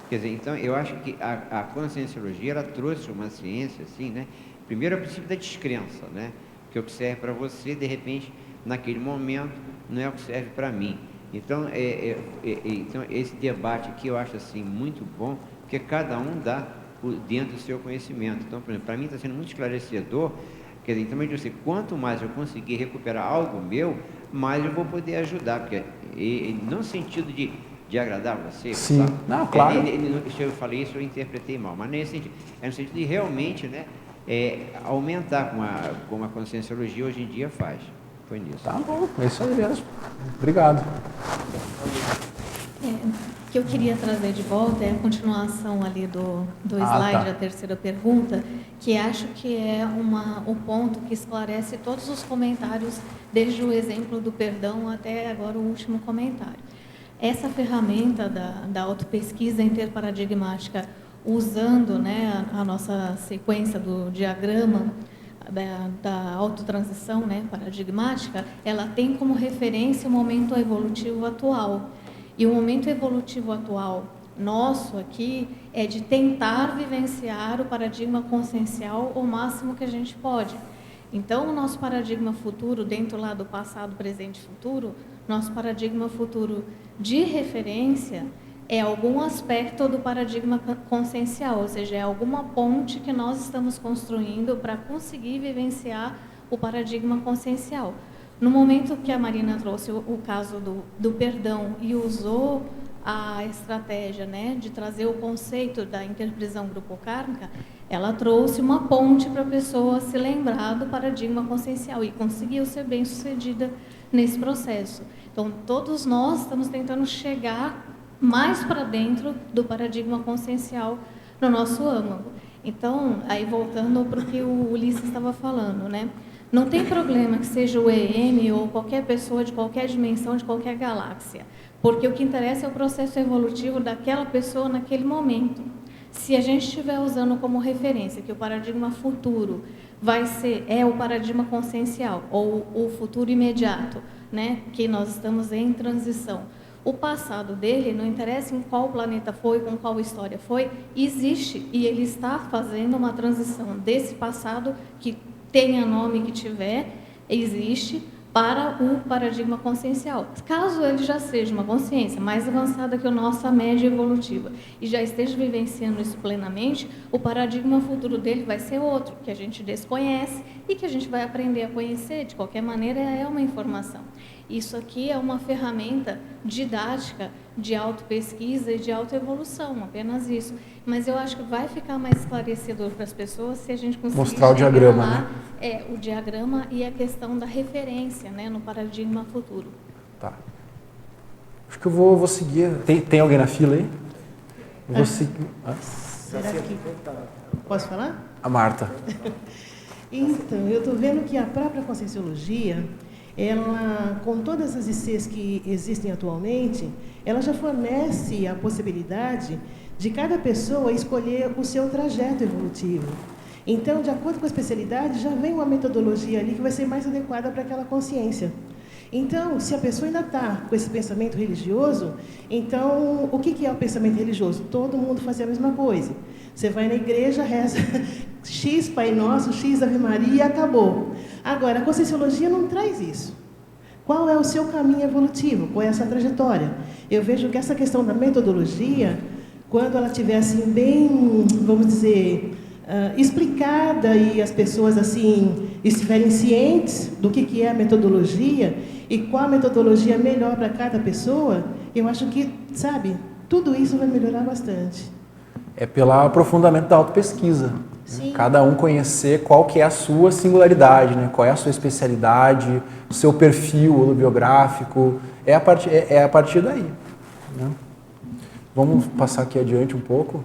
Quer dizer, então eu acho que a conscienciologia ela trouxe uma ciência assim, né? Primeiro é o princípio da descrença, né? Que é o que serve para você, de repente, naquele momento, não é o que serve para mim. Então, então esse debate aqui eu acho assim muito bom, porque cada um dá dentro do seu conhecimento. Então, por exemplo, para mim está sendo muito esclarecedor. Quer dizer, então, eu sei, quanto mais eu conseguir recuperar algo meu, mais eu vou poder ajudar, porque não no sentido de agradar você, sim, sabe? Não, claro. Se eu falei isso, eu interpretei mal, mas nesse sentido, no sentido de realmente, né, aumentar como a conscienciologia hoje em dia faz. Foi nisso. Tá bom, é isso aí mesmo. Obrigado. O que eu queria trazer de volta é a continuação ali do slide, tá. da terceira pergunta, que acho que é o ponto que esclarece todos os comentários, desde o exemplo do perdão até agora o último comentário. Essa ferramenta da autopesquisa interparadigmática, usando, né, a nossa sequência do diagrama da autotransição, né, paradigmática, ela tem como referência o momento evolutivo atual. E o momento evolutivo atual nosso aqui é de tentar vivenciar o paradigma consciencial o máximo que a gente pode. Então, o nosso paradigma futuro, dentro lá do passado, presente e futuro, nosso paradigma futuro de referência é algum aspecto do paradigma consciencial, ou seja, é alguma ponte que nós estamos construindo para conseguir vivenciar o paradigma consciencial. No momento que a Marina trouxe o caso do perdão e usou a estratégia, né, de trazer o conceito da interprisão grupo-kármica, ela trouxe uma ponte para a pessoa se lembrar do paradigma consciencial e conseguiu ser bem-sucedida nesse processo. Então, todos nós estamos tentando chegar mais para dentro do paradigma consciencial no nosso âmago. Então, aí voltando para o que o Ulisses estava falando, né? Não tem problema que seja o EM ou qualquer pessoa de qualquer dimensão, de qualquer galáxia, porque o que interessa é o processo evolutivo daquela pessoa naquele momento. Se a gente estiver usando como referência que o paradigma futuro é o paradigma consciencial, ou o futuro imediato, né, que nós estamos em transição, o passado dele, não interessa em qual planeta foi, com qual história foi, existe, e ele está fazendo uma transição desse passado, que tenha nome que tiver, existe, para o paradigma consciencial. Caso ele já seja uma consciência mais avançada que a nossa média evolutiva e já esteja vivenciando isso plenamente, o paradigma futuro dele vai ser outro, que a gente desconhece e que a gente vai aprender a conhecer. De qualquer maneira, é uma informação. Isso aqui é uma ferramenta didática de autopesquisa e de autoevolução, apenas isso. Mas eu acho que vai ficar mais esclarecedor para as pessoas se a gente conseguir mostrar o diagrama, né? O diagrama e a questão da referência, né, no paradigma futuro. Tá. Acho que eu vou seguir. Tem alguém na fila aí? Eu vou seguir. Será que... Posso falar? A Marta. Então, eu estou vendo que a própria Conscienciologia, ela, com todas as ICs que existem atualmente, ela já fornece a possibilidade de cada pessoa escolher o seu trajeto evolutivo. Então, de acordo com a especialidade, já vem uma metodologia ali que vai ser mais adequada para aquela consciência. Então, se a pessoa ainda está com esse pensamento religioso, então, o que é o pensamento religioso? Todo mundo faz a mesma coisa. Você vai na igreja, reza X Pai Nosso, X Ave Maria e acabou. Agora, a Conscienciologia não traz isso. Qual é o seu caminho evolutivo? Qual é essa trajetória? Eu vejo que essa questão da metodologia, quando ela estiver assim, bem, vamos dizer, explicada e as pessoas assim estiverem cientes do que é a metodologia e qual a metodologia melhor para cada pessoa, eu acho que, sabe, tudo isso vai melhorar bastante. É pelo aprofundamento da autopesquisa. Sim. Cada um conhecer qual que é a sua singularidade, né? Qual é a sua especialidade, o seu perfil holobiográfico. É a partir daí. Né? Vamos passar aqui adiante um pouco.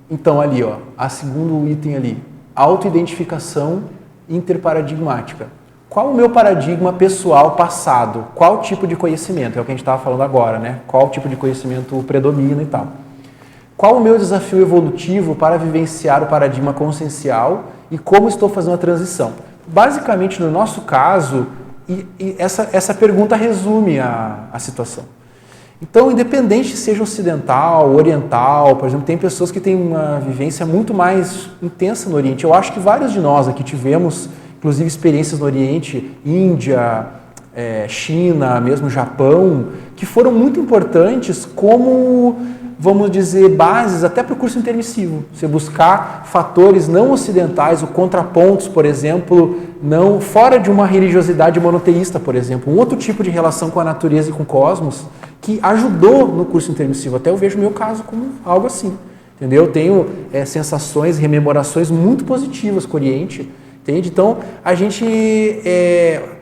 Então, ali, ó, a segundo item ali, autoidentificação interparadigmática. Qual o meu paradigma pessoal passado? Qual tipo de conhecimento? É o que a gente estava falando agora, né? Qual tipo de conhecimento predomina e tal. Qual o meu desafio evolutivo para vivenciar o paradigma consciencial e como estou fazendo a transição? Basicamente, no nosso caso, essa pergunta resume a situação. Então, independente se seja ocidental, oriental, por exemplo, tem pessoas que têm uma vivência muito mais intensa no Oriente. Eu acho que vários de nós aqui tivemos, inclusive, experiências no Oriente, Índia, China, mesmo Japão, que foram muito importantes como, vamos dizer, bases até para o curso intermissivo. Você buscar fatores não ocidentais, ou contrapontos, por exemplo, não fora de uma religiosidade monoteísta, por exemplo, um outro tipo de relação com a natureza e com o cosmos, que ajudou no curso intermissivo. Até eu vejo o meu caso como algo assim, entendeu? Eu tenho sensações, rememorações muito positivas com o Oriente, entende? Então, a gente,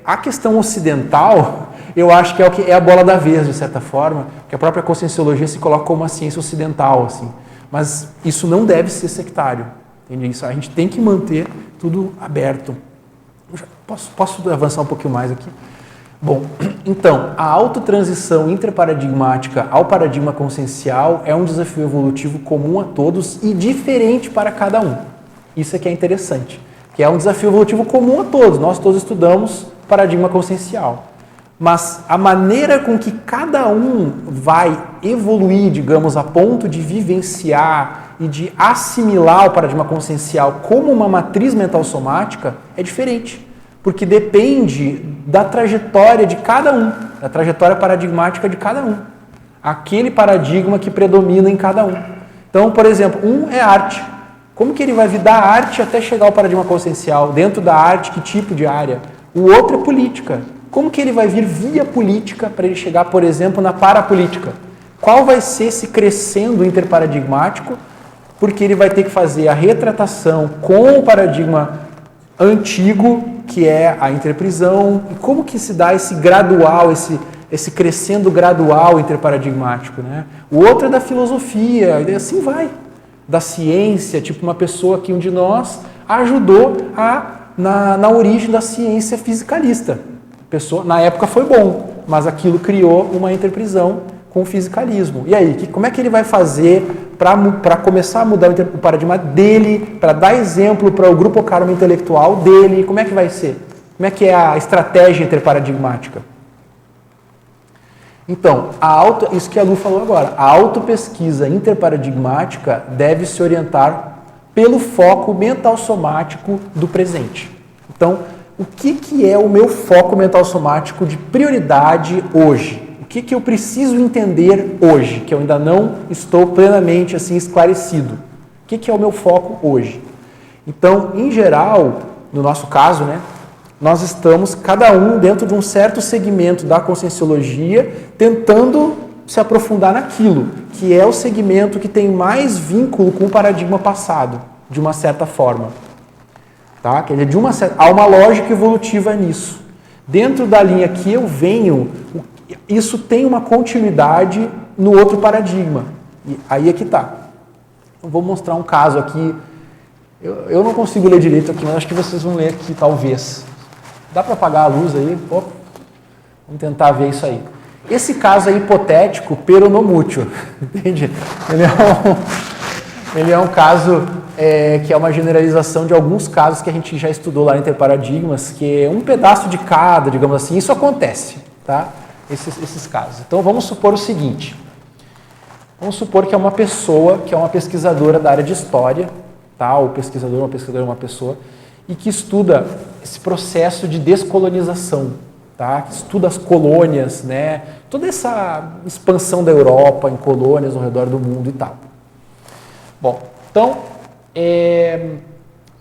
a questão ocidental, eu acho que é o que é a bola da vez, de certa forma, que a própria Conscienciologia se coloca como uma ciência ocidental, assim. Mas isso não deve ser sectário, entende? Isso, a gente tem que manter tudo aberto. Posso avançar um pouquinho mais aqui? Bom, então, a autotransição interparadigmática ao paradigma consciencial é um desafio evolutivo comum a todos e diferente para cada um. Isso é que é interessante, que é um desafio evolutivo comum a todos. Nós todos estudamos paradigma consciencial. Mas a maneira com que cada um vai evoluir, digamos, a ponto de vivenciar e de assimilar o paradigma consciencial como uma matriz mental somática é diferente. Porque depende da trajetória de cada um, da trajetória paradigmática de cada um. Aquele paradigma que predomina em cada um. Então, por exemplo, um é arte. Como que ele vai vir da arte até chegar ao paradigma consciencial? Dentro da arte, que tipo de área? O outro é política. Como que ele vai vir via política para ele chegar, por exemplo, na parapolítica? Qual vai ser esse crescendo interparadigmático? Porque ele vai ter que fazer a retratação com o paradigma antigo, que é a interprisão, e como que se dá esse gradual, esse crescendo gradual interparadigmático, né? O outro é da filosofia, e assim vai. da ciência, tipo uma pessoa que um de nós ajudou na origem da ciência fisicalista. Na época foi bom, mas aquilo criou uma interprisão com o fisicalismo. E aí, como é que ele vai fazer para começar a mudar o paradigma dele, para dar exemplo para o grupo karma intelectual dele? Como é que vai ser? Como é que é a estratégia interparadigmática? Então, isso que a Lu falou agora, a autopesquisa interparadigmática deve se orientar pelo foco mental somático do presente. Então, o que é o meu foco mental somático de prioridade hoje? O que eu preciso entender hoje, que eu ainda não estou plenamente assim esclarecido? O que é o meu foco hoje? Então, em geral, no nosso caso, né, nós estamos, cada um, dentro de um certo segmento da conscienciologia, tentando se aprofundar naquilo, que é o segmento que tem mais vínculo com o paradigma passado, de uma certa forma. Tá? Quer dizer, há uma lógica evolutiva nisso. Dentro da linha que eu venho, isso tem uma continuidade no outro paradigma. E aí é que está. Eu vou mostrar um caso aqui. Eu não consigo ler direito aqui, mas acho que vocês vão ler aqui, talvez. Dá para apagar a luz aí? Pô, vamos tentar ver isso aí. Esse caso é hipotético, pero no mútuo. Entende? Ele é um caso que é uma generalização de alguns casos que a gente já estudou lá em Interparadigmas, que é um pedaço de cada, digamos assim. Isso acontece, tá? Esses casos. Então vamos supor o seguinte. Vamos supor que é uma pessoa, que é uma pesquisadora da área de história, tá? O pesquisador, uma pesquisadora é uma pessoa, e que estuda esse processo de descolonização, tá? Que estuda as colônias, né? Toda essa expansão da Europa em colônias ao redor do mundo e tal. Bom, então,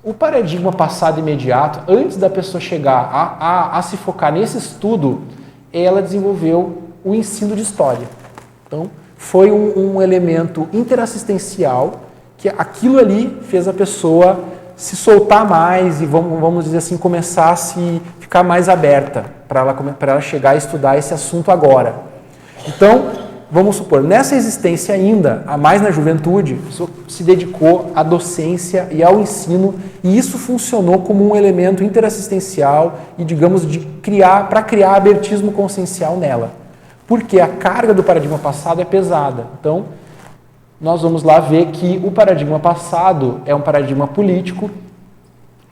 o paradigma passado imediato, antes da pessoa chegar a se focar nesse estudo, ela desenvolveu o ensino de história. Então, foi um elemento interassistencial que aquilo ali fez a pessoa se soltar mais e, vamos dizer assim, começar a se ficar mais aberta para ela chegar a estudar esse assunto agora. Então, vamos supor, nessa existência ainda, a mais na juventude, a pessoa se dedicou à docência e ao ensino, e isso funcionou como um elemento interassistencial e, digamos, para criar abertismo consciencial nela. Porque a carga do paradigma passado é pesada. Então, nós vamos lá ver que o paradigma passado é um paradigma político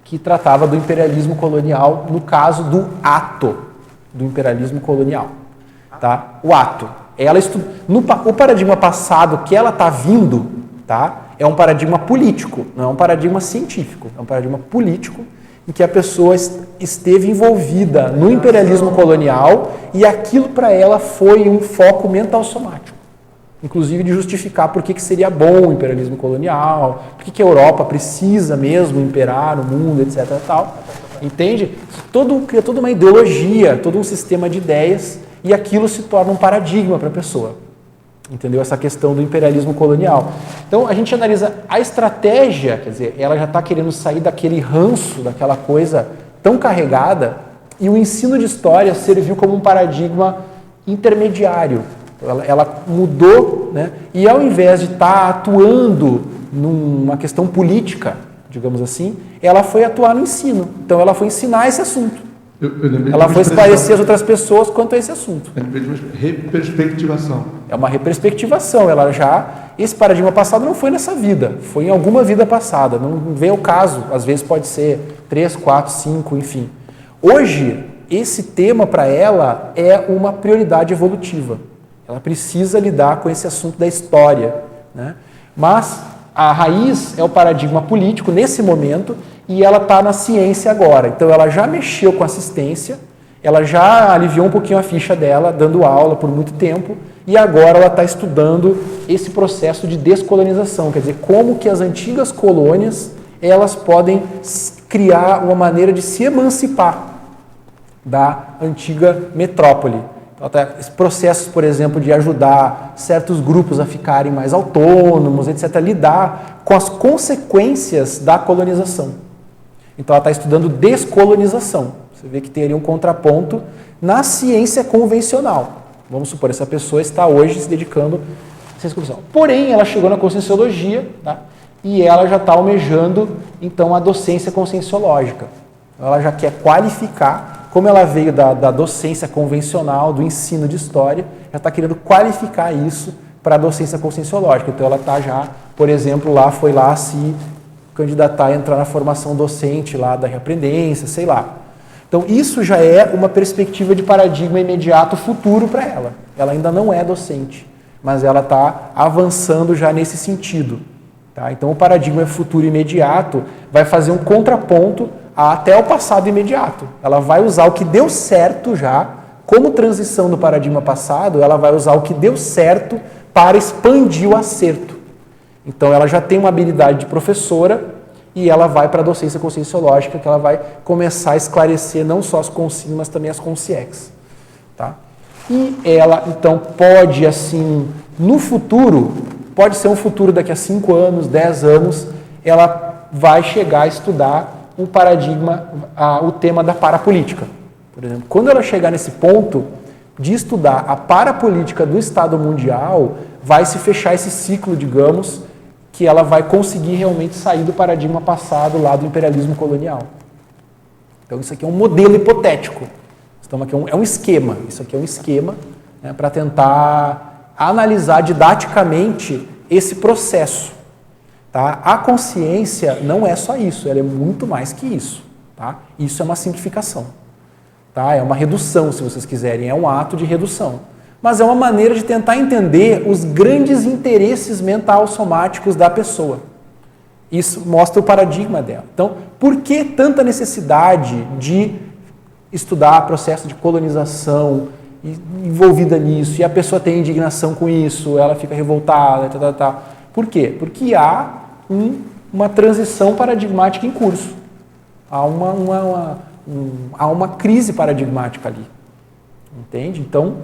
que tratava do imperialismo colonial, no caso do ato do imperialismo colonial. Tá? O ato. O paradigma passado que ela está vindo, tá? É um paradigma político, não é um paradigma científico, é um paradigma político em que a pessoa esteve envolvida no imperialismo colonial e aquilo para ela foi um foco mental somático. Inclusive de justificar por que seria bom o imperialismo colonial, por que a Europa precisa mesmo imperar no mundo, etc. Tal. Entende? Cria toda uma ideologia, todo um sistema de ideias e aquilo se torna um paradigma para a pessoa. Entendeu? Essa questão do imperialismo colonial. Então, a gente analisa a estratégia, quer dizer, ela já está querendo sair daquele ranço, daquela coisa tão carregada, e o ensino de história serviu como um paradigma intermediário. Ela mudou, né? E ao invés de estar atuando numa questão política, digamos assim, ela foi atuar no ensino. Então, ela foi ensinar esse assunto. Ela foi esclarecer as outras pessoas quanto a esse assunto. Reperspectivação. É uma reperspectivação. Esse paradigma passado não foi nessa vida, foi em alguma vida passada. Não vem ao caso, às vezes pode ser 3, 4, 5, enfim. Hoje, esse tema para ela é uma prioridade evolutiva. Ela precisa lidar com esse assunto da história, né? Mas a raiz é o paradigma político nesse momento e ela está na ciência agora. Então ela já mexeu com assistência, ela já aliviou um pouquinho a ficha dela, dando aula por muito tempo, e agora ela está estudando esse processo de descolonização, quer dizer, como que as antigas colônias elas podem criar uma maneira de se emancipar da antiga metrópole. Esses processos, por exemplo, de ajudar certos grupos a ficarem mais autônomos, etc., lidar com as consequências da colonização. Então, ela está estudando descolonização. Você vê que tem ali um contraponto na ciência convencional. Vamos supor, essa pessoa está hoje se dedicando à ciência convencional. Porém, ela chegou na conscienciologia, tá? e ela já está almejando, então, a docência conscienciológica. Ela já quer qualificar, como ela veio da docência convencional, do ensino de história, já está querendo qualificar isso para a docência conscienciológica. Então, ela está já, por exemplo, foi lá se candidatar a entrar na formação docente lá da reaprendência, sei lá. Então, isso já é uma perspectiva de paradigma imediato futuro para ela. Ela ainda não é docente, mas ela está avançando já nesse sentido. Tá? Então, o paradigma futuro imediato vai fazer um contraponto até o passado imediato. Ela vai usar o que deu certo já, como transição do paradigma passado, ela vai usar o que deu certo para expandir o acerto. Então, ela já tem uma habilidade de professora e ela vai para a docência conscienciológica, que ela vai começar a esclarecer não só as consciências, mas também as consciex. Tá? E ela, então, pode, assim, no futuro, pode ser um futuro daqui a 5 anos, 10 anos, ela vai chegar a estudar o paradigma, o tema da parapolítica. Por exemplo, quando ela chegar nesse ponto de estudar a parapolítica do Estado mundial, vai se fechar esse ciclo, digamos, que ela vai conseguir realmente sair do paradigma passado lá do imperialismo colonial. Então isso aqui é um modelo hipotético. Então, aqui é um esquema. Isso aqui é um esquema, né, para tentar analisar didaticamente esse processo. Tá? A consciência não é só isso, ela é muito mais que isso. Tá? Isso é uma simplificação. Tá? É uma redução, se vocês quiserem, é um ato de redução. Mas é uma maneira de tentar entender os grandes interesses mental-somáticos da pessoa. Isso mostra o paradigma dela. Então, por que tanta necessidade de estudar processo de colonização envolvida nisso, e a pessoa tem indignação com isso, ela fica revoltada, Por quê? Porque há uma transição paradigmática em curso. Há uma crise paradigmática ali. Entende? Então,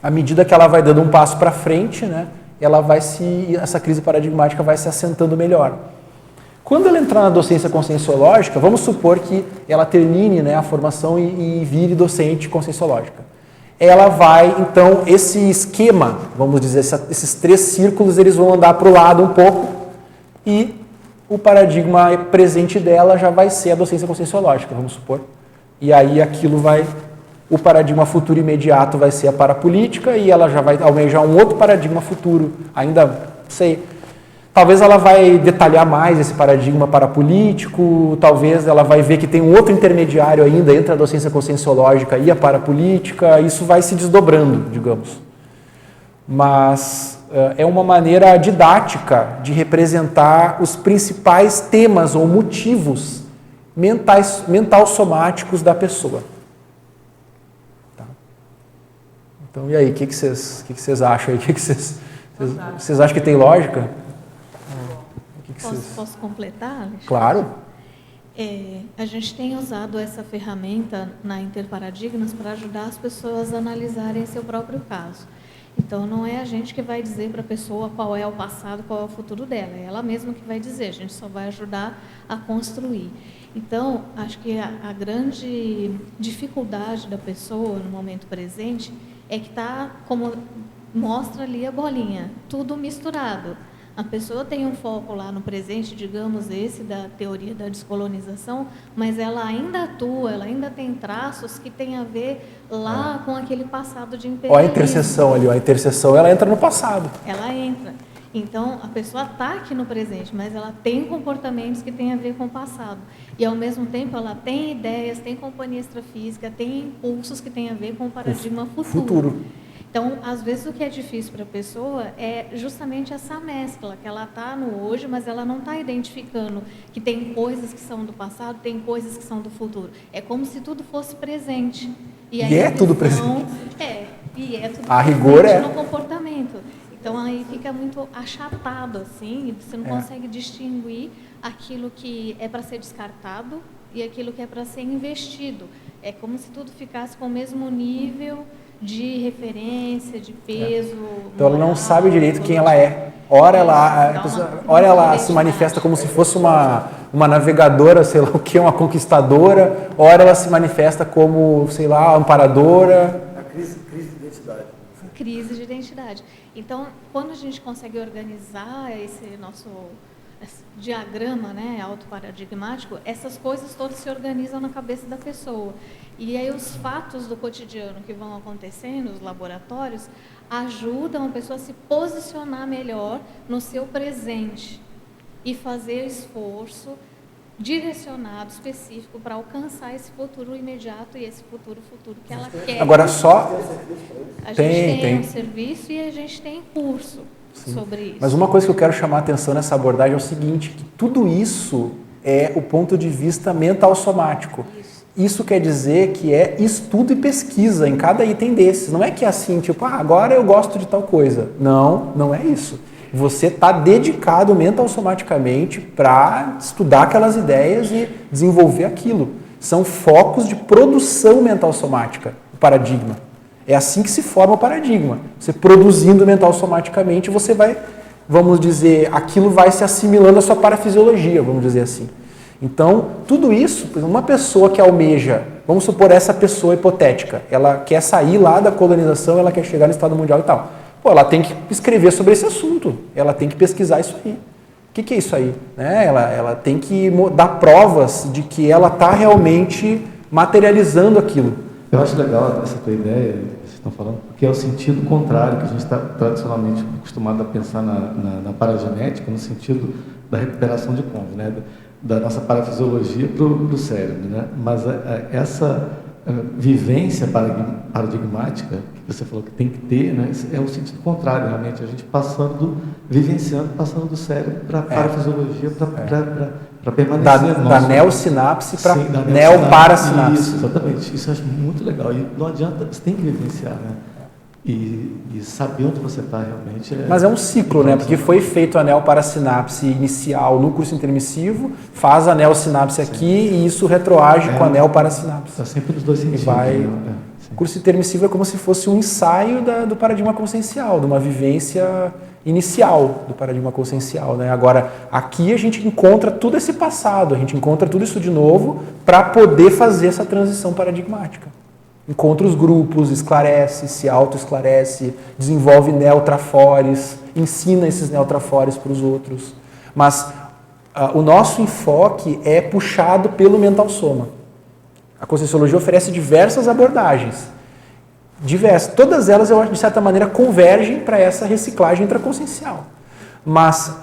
à medida que ela vai dando um passo para frente, né, essa crise paradigmática vai se assentando melhor. Quando ela entrar na docência conscienciológica, vamos supor que ela termine, né, a formação e vire docente conscienciológica. Ela vai, então, esse esquema, vamos dizer, esses 3 círculos, eles vão andar para o lado um pouco e o paradigma presente dela já vai ser a docência conscienciológica, vamos supor. E aí o paradigma futuro imediato vai ser a parapolítica e ela já vai almejar um outro paradigma futuro, ainda, não sei, talvez ela vai detalhar mais esse paradigma parapolítico, talvez ela vai ver que tem um outro intermediário ainda entre a docência conscienciológica e a parapolítica, isso vai se desdobrando, digamos. Mas é uma maneira didática de representar os principais temas ou motivos mental-somáticos da pessoa. Tá? Então, e aí, o que vocês acham aí? Vocês acham que tem lógica? Posso completar, Alexandre? Claro. A gente tem usado essa ferramenta na Interparadigmas para ajudar as pessoas a analisarem seu próprio caso. Então, não é a gente que vai dizer para a pessoa qual é o passado, qual é o futuro dela. É ela mesma que vai dizer, a gente só vai ajudar a construir. Então, acho que a grande dificuldade da pessoa no momento presente é que está, como mostra ali a bolinha, tudo misturado. A pessoa tem um foco lá no presente, digamos, esse da teoria da descolonização, mas ela ainda atua, ela ainda tem traços que têm a ver lá com aquele passado de imperialismo. Olha a interseção ali, a interseção ela entra no passado. Ela entra. Então, a pessoa está aqui no presente, mas ela tem comportamentos que têm a ver com o passado. E, ao mesmo tempo, ela tem ideias, tem companhia extrafísica, tem impulsos que têm a ver com o paradigma futuro. Então, às vezes, o que é difícil para a pessoa é justamente essa mescla, que ela está no hoje, mas ela não está identificando que tem coisas que são do passado, tem coisas que são do futuro. É como se tudo fosse presente. E é tudo presente. E é tudo a rigor presente no comportamento. Então, aí fica muito achatado, assim, e você não consegue distinguir aquilo que é para ser descartado e aquilo que é para ser investido. É como se tudo ficasse com o mesmo nível de referência, de peso. Então ela não sabe direito quem ela é. Ora ela se manifesta como se fosse uma navegadora, sei lá o que, uma conquistadora. Ora ela se manifesta como, sei lá, amparadora. A crise de identidade. Crise de identidade. Então, quando a gente consegue organizar diagrama, né, autoparadigmático, essas coisas todas se organizam na cabeça da pessoa. E aí os fatos do cotidiano que vão acontecendo nos laboratórios ajudam a pessoa a se posicionar melhor no seu presente e fazer esforço direcionado, específico, para alcançar esse futuro imediato e esse futuro que ela quer. Agora só... A gente tem um serviço e a gente tem curso sobre isso. Mas uma coisa que eu quero chamar a atenção nessa abordagem é o seguinte, que tudo isso é o ponto de vista mental somático. Isso quer dizer que é estudo e pesquisa em cada item desses. Não é que é assim, tipo, agora eu gosto de tal coisa. Não, não é isso. Você está dedicado mental somaticamente para estudar aquelas ideias e desenvolver aquilo. São focos de produção mental somática, o paradigma. É assim que se forma o paradigma. Você produzindo mental somaticamente, você vai, vamos dizer, aquilo vai se assimilando à sua parafisiologia, vamos dizer assim. Então, tudo isso, uma pessoa que almeja, vamos supor essa pessoa hipotética, ela quer sair lá da colonização, ela quer chegar no Estado Mundial e tal. Pô, ela tem que escrever sobre esse assunto, ela tem que pesquisar isso aí. O que é isso aí? Né? Ela tem que dar provas de que ela está realmente materializando aquilo. Eu acho legal essa tua ideia que vocês estão falando, porque é o sentido contrário que a gente está tradicionalmente acostumado a pensar na paragenética, no sentido da recuperação de Conves, né? Da nossa parafisiologia para o cérebro. Né? Mas essa vivência paradigmática que você falou que tem que ter, né? É o sentido contrário, realmente, a gente vivenciando, passando do cérebro para a parafisiologia, para permanecer. Da neossinapse para neoparasinapse. Isso, exatamente. Isso eu acho muito legal. E não adianta, você tem que vivenciar, né? E saber onde você está realmente. Mas é um ciclo, né? Porque foi feito a neoparasinapse inicial no curso intermissivo, faz a neossinapse aqui e isso retroage com a neoparasinapse. Está sempre nos dois sentidos. O curso intermissivo é como se fosse um ensaio do paradigma consciencial, de uma vivência inicial do paradigma consciencial, né? Agora, aqui a gente encontra todo esse passado, a gente encontra tudo isso de novo para poder fazer essa transição paradigmática. Encontra os grupos, esclarece, se autoesclarece, desenvolve neotrafores, ensina esses neotrafores para os outros. Mas o nosso enfoque é puxado pelo mental soma. A Conscienciologia oferece diversas abordagens. Todas elas, eu acho, de certa maneira, convergem para essa reciclagem intraconsciencial. Mas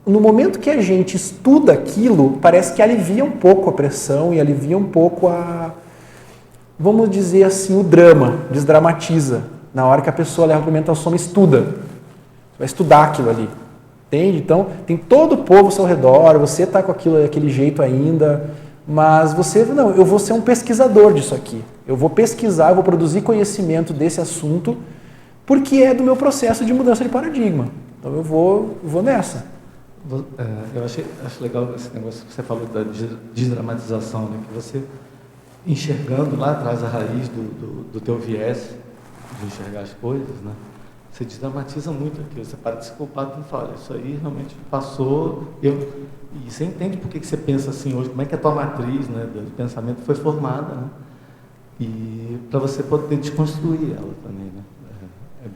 no momento que a gente estuda aquilo, parece que alivia um pouco a pressão e alivia um pouco vamos dizer assim, o drama, desdramatiza. Na hora que a pessoa leva para o mental soma, estuda. Você vai estudar aquilo ali. Entende? Então, tem todo o povo ao seu redor, você está com aquele jeito ainda, mas eu vou ser um pesquisador disso aqui. Eu vou pesquisar, eu vou produzir conhecimento desse assunto, porque é do meu processo de mudança de paradigma. Então, eu vou nessa. Eu acho legal esse negócio que você falou da desdramatização, né? Que você... enxergando lá atrás a raiz do teu viés de enxergar as coisas, né? Você desdramatiza muito aquilo, você para de se culpar e fala, isso aí realmente passou, e você entende por que você pensa assim hoje, como é que a tua matriz, né, do pensamento foi formada, né? E para você poder desconstruir ela também, né?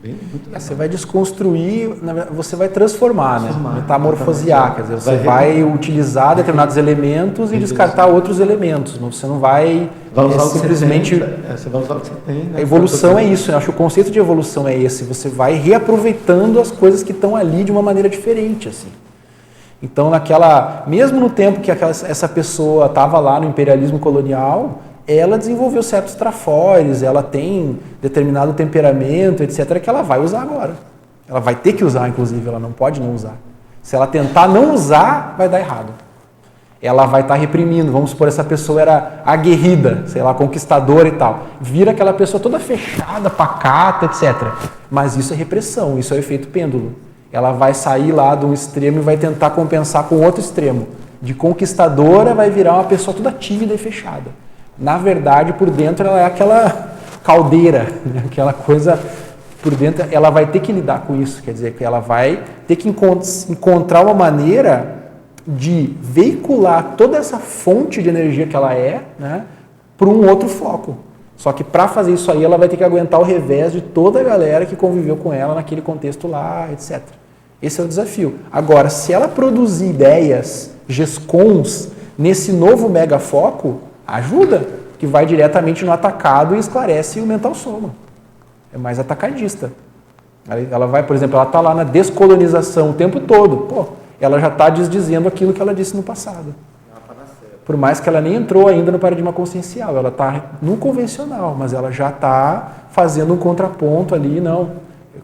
Muito legal. Você vai desconstruir, você vai transformar, né? Metamorfosear, quer dizer, você vai utilizar determinados elementos e descartar outros elementos. Você não vai simplesmente... Você vai usar o que você tem. Né? A evolução é isso, eu acho que o conceito de evolução é esse, você vai reaproveitando as coisas que estão ali de uma maneira diferente, assim. Então, mesmo no tempo que essa pessoa estava lá no imperialismo colonial, ela desenvolveu certos trafores, ela tem determinado temperamento, etc., que ela vai usar agora. Ela vai ter que usar, inclusive, ela não pode não usar. Se ela tentar não usar, vai dar errado. Ela vai estar reprimindo. Vamos supor, essa pessoa era aguerrida, sei lá, conquistadora e tal. Vira aquela pessoa toda fechada, pacata, etc. Mas isso é repressão, isso é o efeito pêndulo. Ela vai sair lá de um extremo e vai tentar compensar com outro extremo. De conquistadora vai virar uma pessoa toda tímida e fechada. Na verdade, por dentro, ela é aquela caldeira, né? Aquela coisa por dentro, ela vai ter que lidar com isso, quer dizer, que ela vai ter que encontrar uma maneira de veicular toda essa fonte de energia que ela é, né, para um outro foco. Só que para fazer isso aí, ela vai ter que aguentar o revés de toda a galera que conviveu com ela naquele contexto lá, etc. Esse é o desafio. Agora, se ela produzir ideias, GESCONs, nesse novo megafoco, ajuda, que vai diretamente no atacado e esclarece o mental soma. É mais atacadista. Ela vai, por exemplo, ela está lá na descolonização o tempo todo. Pô, ela já está desdizendo aquilo que ela disse no passado. Por mais que ela nem entrou ainda no paradigma consciencial, ela está no convencional, mas ela já está fazendo um contraponto ali, não.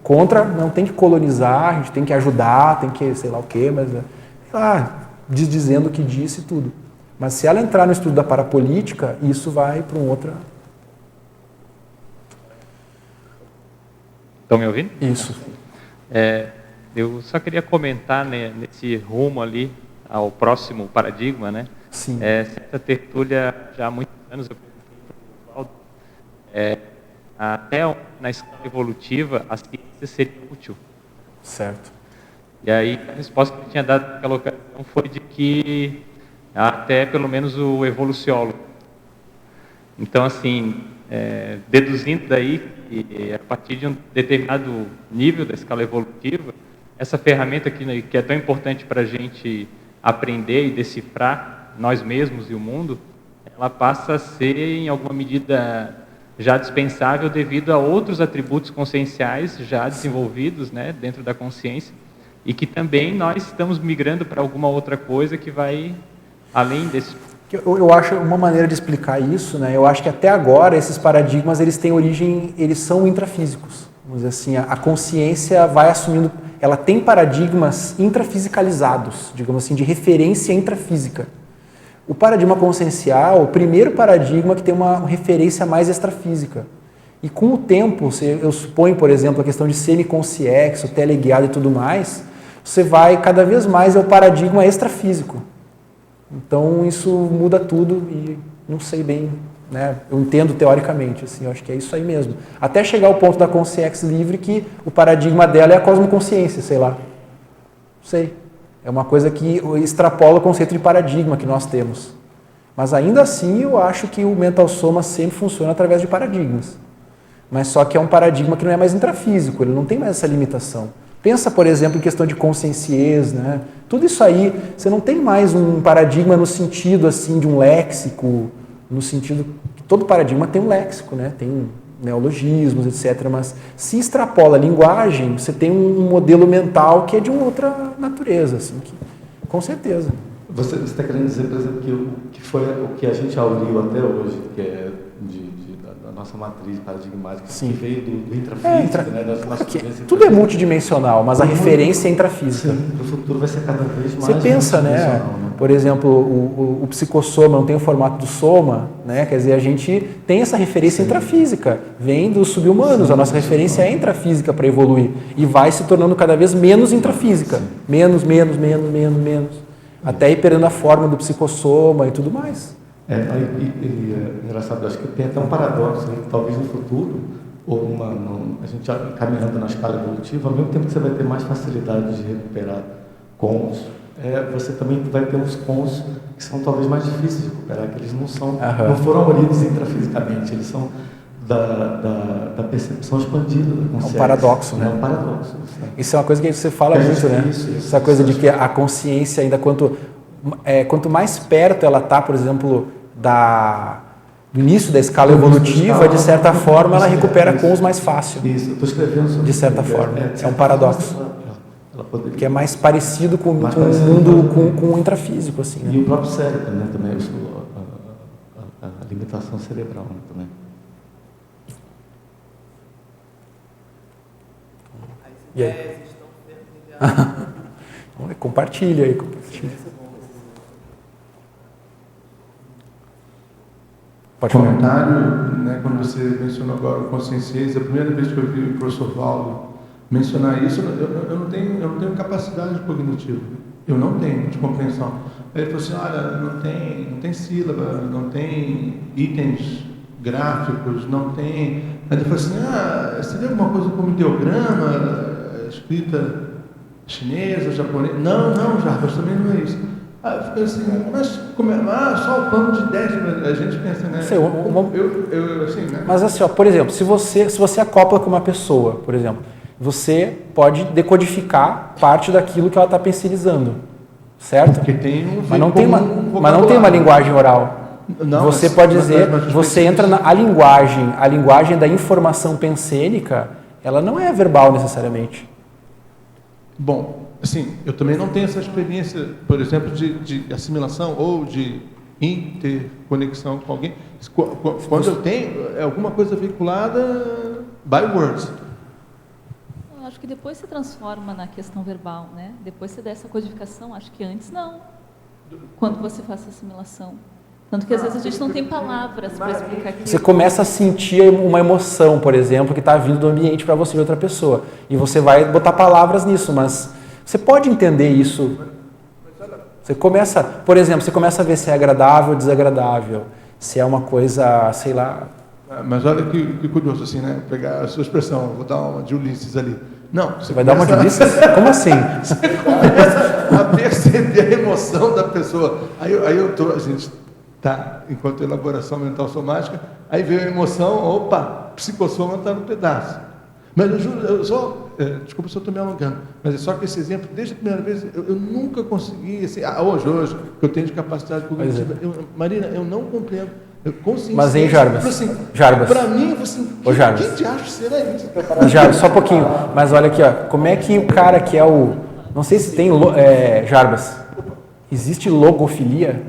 Contra, não tem que colonizar, a gente tem que ajudar, tem que sei lá o quê, mas desdizendo o que disse e tudo. Mas se ela entrar no estudo da parapolítica, isso vai para um outro... Estão me ouvindo? Isso. Eu só queria comentar, né, nesse rumo ali ao próximo paradigma, né? Sim. Certa tertúlia, já há muitos anos, eu perguntei para o Oswaldo, até na escala evolutiva, a ciência seria útil. Certo. E aí, a resposta que eu tinha dado naquela ocasião foi de que até pelo menos o evoluciólogo. Então, assim, deduzindo daí que a partir de um determinado nível da escala evolutiva, essa ferramenta que é tão importante para a gente aprender e decifrar nós mesmos e o mundo, ela passa a ser, em alguma medida, já dispensável devido a outros atributos conscienciais já desenvolvidos, né, dentro da consciência, e que também nós estamos migrando para alguma outra coisa que vai além desse... Eu acho uma maneira de explicar isso, né? Eu acho que até agora esses paradigmas eles têm origem, eles são intrafísicos. Vamos dizer assim, a consciência vai assumindo, ela tem paradigmas intrafisicalizados, digamos assim, de referência intrafísica. O paradigma consciencial, o primeiro paradigma que tem uma referência mais extrafísica. E com o tempo, eu suponho, por exemplo, a questão de semiconsciexo, teleguiado e tudo mais, você vai cada vez mais ao paradigma extrafísico. Então isso muda tudo e não sei bem, né? Eu entendo teoricamente, assim, eu acho que é isso aí mesmo. Até chegar ao ponto da consciência livre que o paradigma dela é a cosmoconsciência, sei lá. Não sei. É uma coisa que extrapola o conceito de paradigma que nós temos. Mas ainda assim eu acho que o mental soma sempre funciona através de paradigmas. Mas só que é um paradigma que não é mais intrafísico, ele não tem mais essa limitação. Pensa, por exemplo, em questão de conscienciês, né? Tudo isso aí, você não tem mais um paradigma no sentido assim de um léxico, no sentido que todo paradigma tem um léxico, né? Tem neologismos, etc. Mas se extrapola a linguagem, você tem um modelo mental que é de uma outra natureza, assim, com certeza. Você está querendo dizer, por exemplo, que foi o que a já ouviu até hoje, que é da nossa matriz paradigmática, sim, que veio do intrafísico, né? Tudo é multidimensional, mas a referência é intrafísica. Sim, no futuro vai ser cada vez mais. Você pensa, né? Por exemplo, o psicossoma não tem o formato do soma, né? Quer dizer, a gente tem essa referência intrafísica, vem dos subhumanos, a nossa referência é intrafísica para evoluir e vai se tornando cada vez menos intrafísica, menos, até ir perdendo a forma do psicossoma e tudo mais. Engraçado, acho que tem até um paradoxo, né? Talvez no futuro, a gente já caminhando na escala evolutiva, ao mesmo tempo que você vai ter mais facilidade de recuperar cons, você também vai ter uns cons que são talvez mais difíceis de recuperar, que eles não foram abolidos intrafisicamente, eles são da percepção expandida da consciência. É um paradoxo, né? É um paradoxo. Isso é uma coisa que você fala muito, né? Essa coisa de que a consciência ainda quanto mais perto ela está, por exemplo, do início da escala evolutiva, de certa forma, ela recupera cons mais fácil. Isso, eu estou escrevendo sobre de certa forma. É um paradoxo. Que é mais parecido com o mundo, com o intrafísico, assim, né? E o próprio cérebro, né? Também, a limitação cerebral, né? Também. E aí? Compartilha aí, Pode comentário, né, quando você mencionou agora o conscienciês, a primeira vez que eu vi o professor Valdo mencionar isso, eu não tenho capacidade cognitiva, eu não tenho de compreensão. Aí ele falou assim, olha, não tem sílaba, não tem itens gráficos, não tem... Aí ele falou assim, você vê alguma coisa como ideograma, escrita chinesa, japonesa? Não, Jarbas, também não é isso. Aí eu fiquei assim, mas como só o plano de 10, a gente pensa, né? Assim, né? Mas assim, ó, por exemplo, se você acopla com uma pessoa, por exemplo, você pode decodificar parte daquilo que ela está pensilizando, certo? Porque tem um mas não tem uma vocabulário. linguagem oral. Não, você mas- pode mas- dizer, mas- você entra na a linguagem da informação pensênica, ela não é verbal necessariamente. Bom, assim, eu também não tenho essa experiência, por exemplo, de assimilação ou de interconexão com alguém. Quando eu tenho, é alguma coisa vinculada by words. Eu acho que depois se transforma na questão verbal, né? Depois você dá essa codificação, acho que antes não. Quando você faz essa assimilação. Tanto que às vezes a gente não tem palavras para explicar aquilo. Você começa a sentir uma emoção, por exemplo, que está vindo do ambiente para você de outra pessoa. E você vai botar palavras nisso, mas você pode entender isso. Você começa, por exemplo, você começa a ver se é agradável ou desagradável. Se é uma coisa, sei lá... Mas olha que curioso, assim, né? Pegar a sua expressão, vou dar uma de Ulisses ali. Não, Você vai dar uma de Ulisses? Como assim? Você começa a perceber a emoção da pessoa. Aí a gente tá, enquanto elaboração mental somática, aí veio a emoção, opa, psicossoma está no pedaço. Mas eu juro, desculpa se eu estou me alongando, mas é só que esse exemplo, desde a primeira vez, eu nunca consegui, assim, hoje, que eu tenho de capacidade cognitiva, Marina, eu não compreendo. Mas, hein, Jarbas? Assim, Jarbas. para mim, assim, Ô, Jarbas. quem te acha que será isso? Jarbas, só um pouquinho. Mas olha aqui, ó, como é que o cara que é o... Não sei se tem... Jarbas, existe logofilia?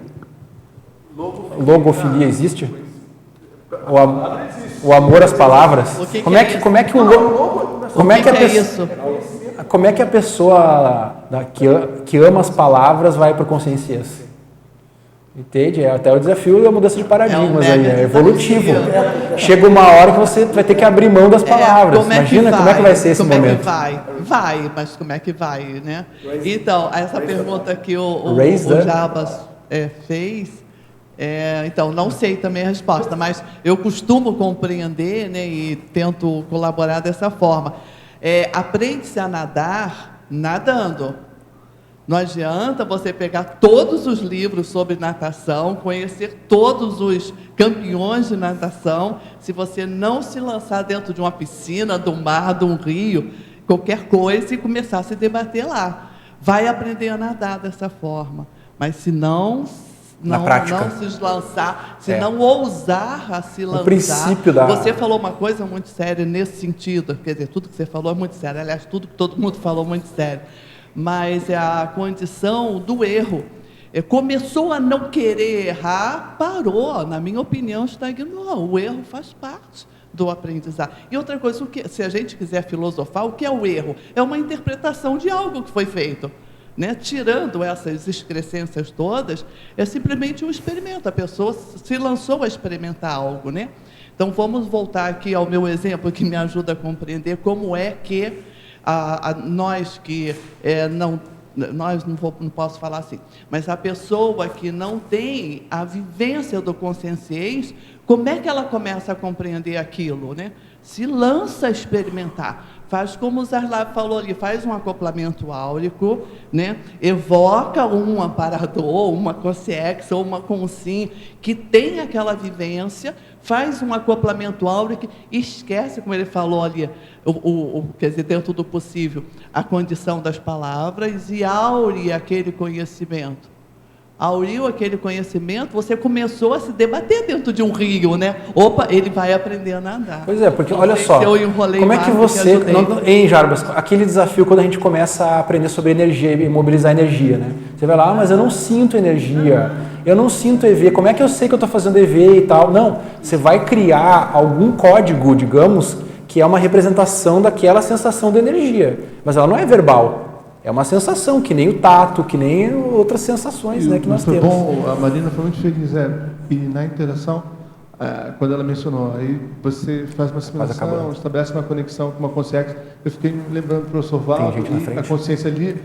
Logofilia existe? O amor às palavras? Como é que a pessoa que ama as palavras vai para o consciência? Entende? É até o desafio da mudança de paradigmas aí, é evolutivo. Chega uma hora que você vai ter que abrir mão das palavras. Imagina como é que vai ser esse momento. Vai, mas como é que vai, né? Então, essa pergunta que o Jarbas fez, então, não sei também a resposta, mas eu costumo compreender, né, e tento colaborar dessa forma. Aprende-se a nadar nadando. Não adianta você pegar todos os livros sobre natação, conhecer todos os campeões de natação, se você não se lançar dentro de uma piscina, do mar, de um rio, qualquer coisa, e começar a se debater lá. Vai aprender a nadar dessa forma. Mas se não se lançar, se não ousar a se lançar... O princípio da... Você falou uma coisa muito séria nesse sentido, quer dizer, tudo que você falou é muito sério, aliás, tudo que todo mundo falou é muito sério. Mas a condição do erro. Começou a não querer errar, parou, na minha opinião, estagnou. O erro faz parte do aprendizado. E outra coisa, se a gente quiser filosofar, o que é o erro? É uma interpretação de algo que foi feito. Né? Tirando essas excrescências todas, é simplesmente um experimento. A pessoa se lançou a experimentar algo. Né? Então, vamos voltar aqui ao meu exemplo, que me ajuda a compreender como é que nós que não posso falar assim, mas a pessoa que não tem a vivência do conscienciês, como é que ela começa a compreender aquilo, né? Se lança a experimentar, faz como o Zarlab falou ali, faz um acoplamento áurico, né? Evoca um amparador, uma consciência ou uma consim que tem aquela vivência, faz um acoplamento áurico, esquece, como ele falou ali, quer dizer, dentro do possível, a condição das palavras e aure aquele conhecimento. Auriu aquele conhecimento, você começou a se debater dentro de um rio, né? Opa, ele vai aprender a nadar. Pois é, porque olha só, como é que você... Hein, Jarbas, aquele desafio quando a gente começa a aprender sobre energia e mobilizar energia, né? Você vai lá, mas eu não sinto energia, eu não sinto EV, como é que eu sei que eu estou fazendo EV e tal? Não, você vai criar algum código, digamos, que é uma representação daquela sensação de energia, mas ela não é verbal. É uma sensação, que nem o tato, que nem outras sensações, né, que nós temos. Bom, a Marina foi muito feliz, e na interação, quando ela mencionou, aí você faz uma assimilação, estabelece uma conexão com uma consciência. Eu fiquei me lembrando do professor Valdo, e a consciência ali,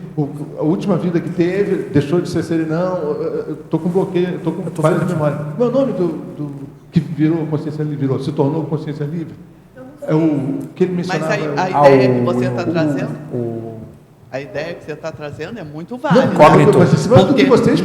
a última vida que teve, deixou de ser serenão, eu estou com bloqueio, estou com falha de memória. Meu nome do que virou consciência livre, se tornou consciência livre, é o que ele mencionava. Mas a ideia que você está trazendo... A ideia que você está trazendo é muito válida. Porque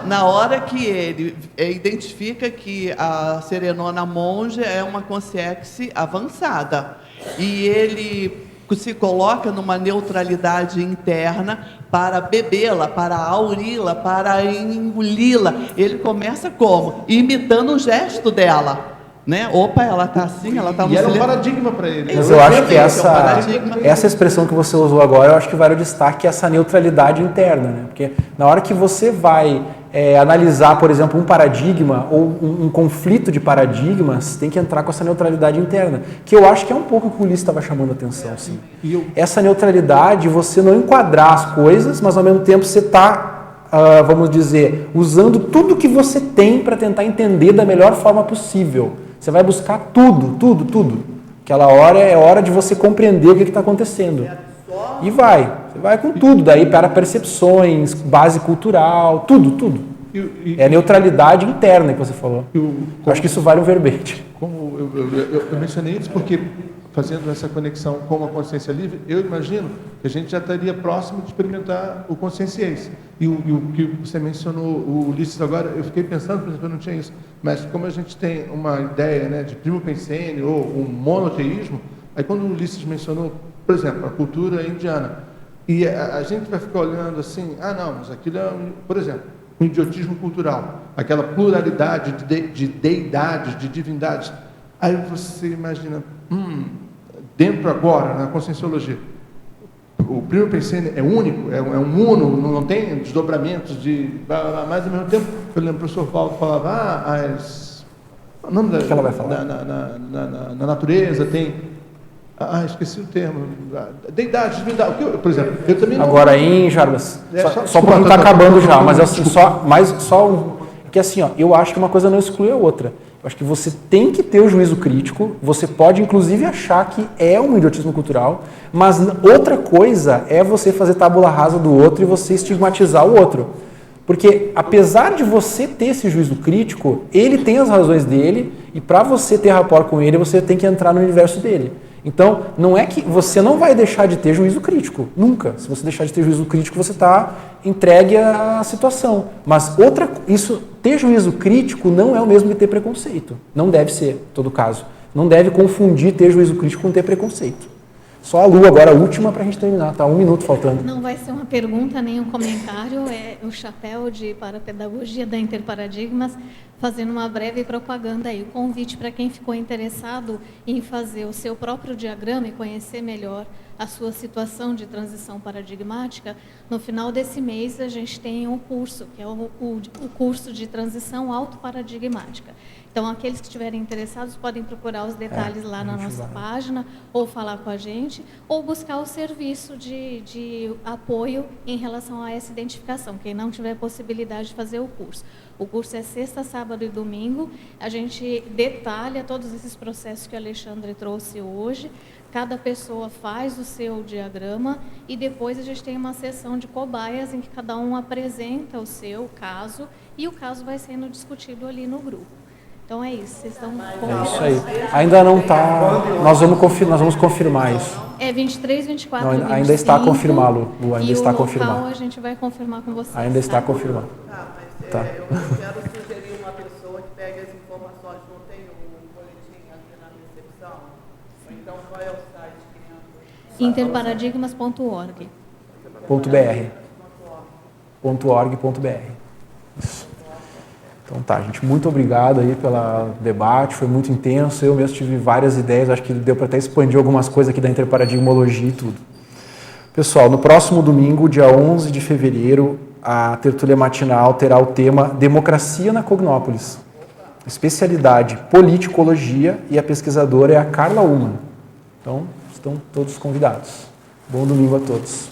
na hora que ele identifica que a serenona monja é uma consciência avançada, e ele se coloca numa neutralidade interna para bebê-la, para auri-la, para engoli-la. Ele começa como? Imitando o gesto dela. Né? Opa, ela está assim, ela está no silêncio. E era um paradigma para ele. Mas eu acho que essa expressão que você usou agora, eu acho que vale o destaque essa neutralidade interna. Né? Porque na hora que você vai analisar, por exemplo, um paradigma ou um conflito de paradigmas, tem que entrar com essa neutralidade interna. Que eu acho que é um pouco o que o Ulisses estava chamando a atenção. Assim. Essa neutralidade, você não enquadrar as coisas, mas ao mesmo tempo você está, vamos dizer, usando tudo que você tem para tentar entender da melhor forma possível. Você vai buscar tudo. Aquela hora é hora de você compreender o que está acontecendo. E você vai com tudo, daí para percepções, base cultural, tudo. É a neutralidade interna que você falou. Acho que isso vale um verbete. Como eu mencionei isso porque, fazendo essa conexão com a consciência livre, eu imagino que a gente já estaria próximo de experimentar o conscienciência. E o que você mencionou, o Ulisses agora, eu fiquei pensando, por exemplo, eu não tinha isso, mas como a gente tem uma ideia, né, de primo pensene ou um monoteísmo, aí quando o Ulisses mencionou, por exemplo, a cultura indiana, e a gente vai ficar olhando assim, não, mas aquilo é, por exemplo, um idiotismo cultural, aquela pluralidade de deidades, de divindades. Aí você imagina, dentro agora, na conscienciologia, o primo pensene é único, é um uno, não tem desdobramentos mas ao mesmo tempo, eu lembro que o professor Paulo falava, o nome que ela vai falar? Na natureza tem, esqueci o termo, deidade, divindade, por exemplo, eu também não... Agora, hein, Jarbas, só para não estar acabando já, mas assim, que assim, eu acho que uma coisa não exclui a outra. Eu acho que você tem que ter o juízo crítico, você pode inclusive achar que é um idiotismo cultural, mas outra coisa é você fazer tábula rasa do outro e você estigmatizar o outro. Porque apesar de você ter esse juízo crítico, ele tem as razões dele e para você ter rapport com ele, você tem que entrar no universo dele. Então, não é que você não vai deixar de ter juízo crítico, nunca. Se você deixar de ter juízo crítico, você está entregue à situação. Mas ter juízo crítico não é o mesmo que ter preconceito. Não deve ser, em todo caso. Não deve confundir ter juízo crítico com ter preconceito. Só a Lu agora, a última, para a gente terminar. Tá 1 minuto faltando. Não vai ser uma pergunta nem um comentário, é o chapéu de Parapedagogia da Interparadigmas, fazendo uma breve propaganda aí. O convite para quem ficou interessado em fazer o seu próprio diagrama e conhecer melhor a sua situação de transição paradigmática, no final desse mês a gente tem um curso, que é o curso de transição autoparadigmática. Então, aqueles que estiverem interessados podem procurar os detalhes lá na nossa página, ou falar com a gente, ou buscar o serviço de apoio em relação a essa identificação, quem não tiver possibilidade de fazer o curso. O curso é sexta, sábado e domingo. A gente detalha todos esses processos que o Alexandre trouxe hoje. Cada pessoa faz o seu diagrama e depois a gente tem uma sessão de cobaias em que cada um apresenta o seu caso e o caso vai sendo discutido ali no grupo. Então é isso, vocês estão É isso aí. Ainda não está. Nós vamos confirmar isso. É 23, 24 e 25. Ainda está confirmado, Lu. Ainda está confirmado. E o local a gente vai confirmar com vocês. Ainda está confirmado. Tá. Eu quero sugerir uma pessoa que pegue as informações, não tem um boletim aqui na recepção? Então, qual é o site que entra? Interparadigmas.org. .org.br. Isso. Então tá, gente, muito obrigado aí pelo debate, foi muito intenso, eu mesmo tive várias ideias, acho que deu para até expandir algumas coisas aqui da interparadigmologia e tudo. Pessoal, no próximo domingo, dia 11 de fevereiro, a tertúlia matinal terá o tema Democracia na Cognópolis, especialidade politicologia e a pesquisadora é a Carla Ullmann. Então, estão todos convidados. Bom domingo a todos.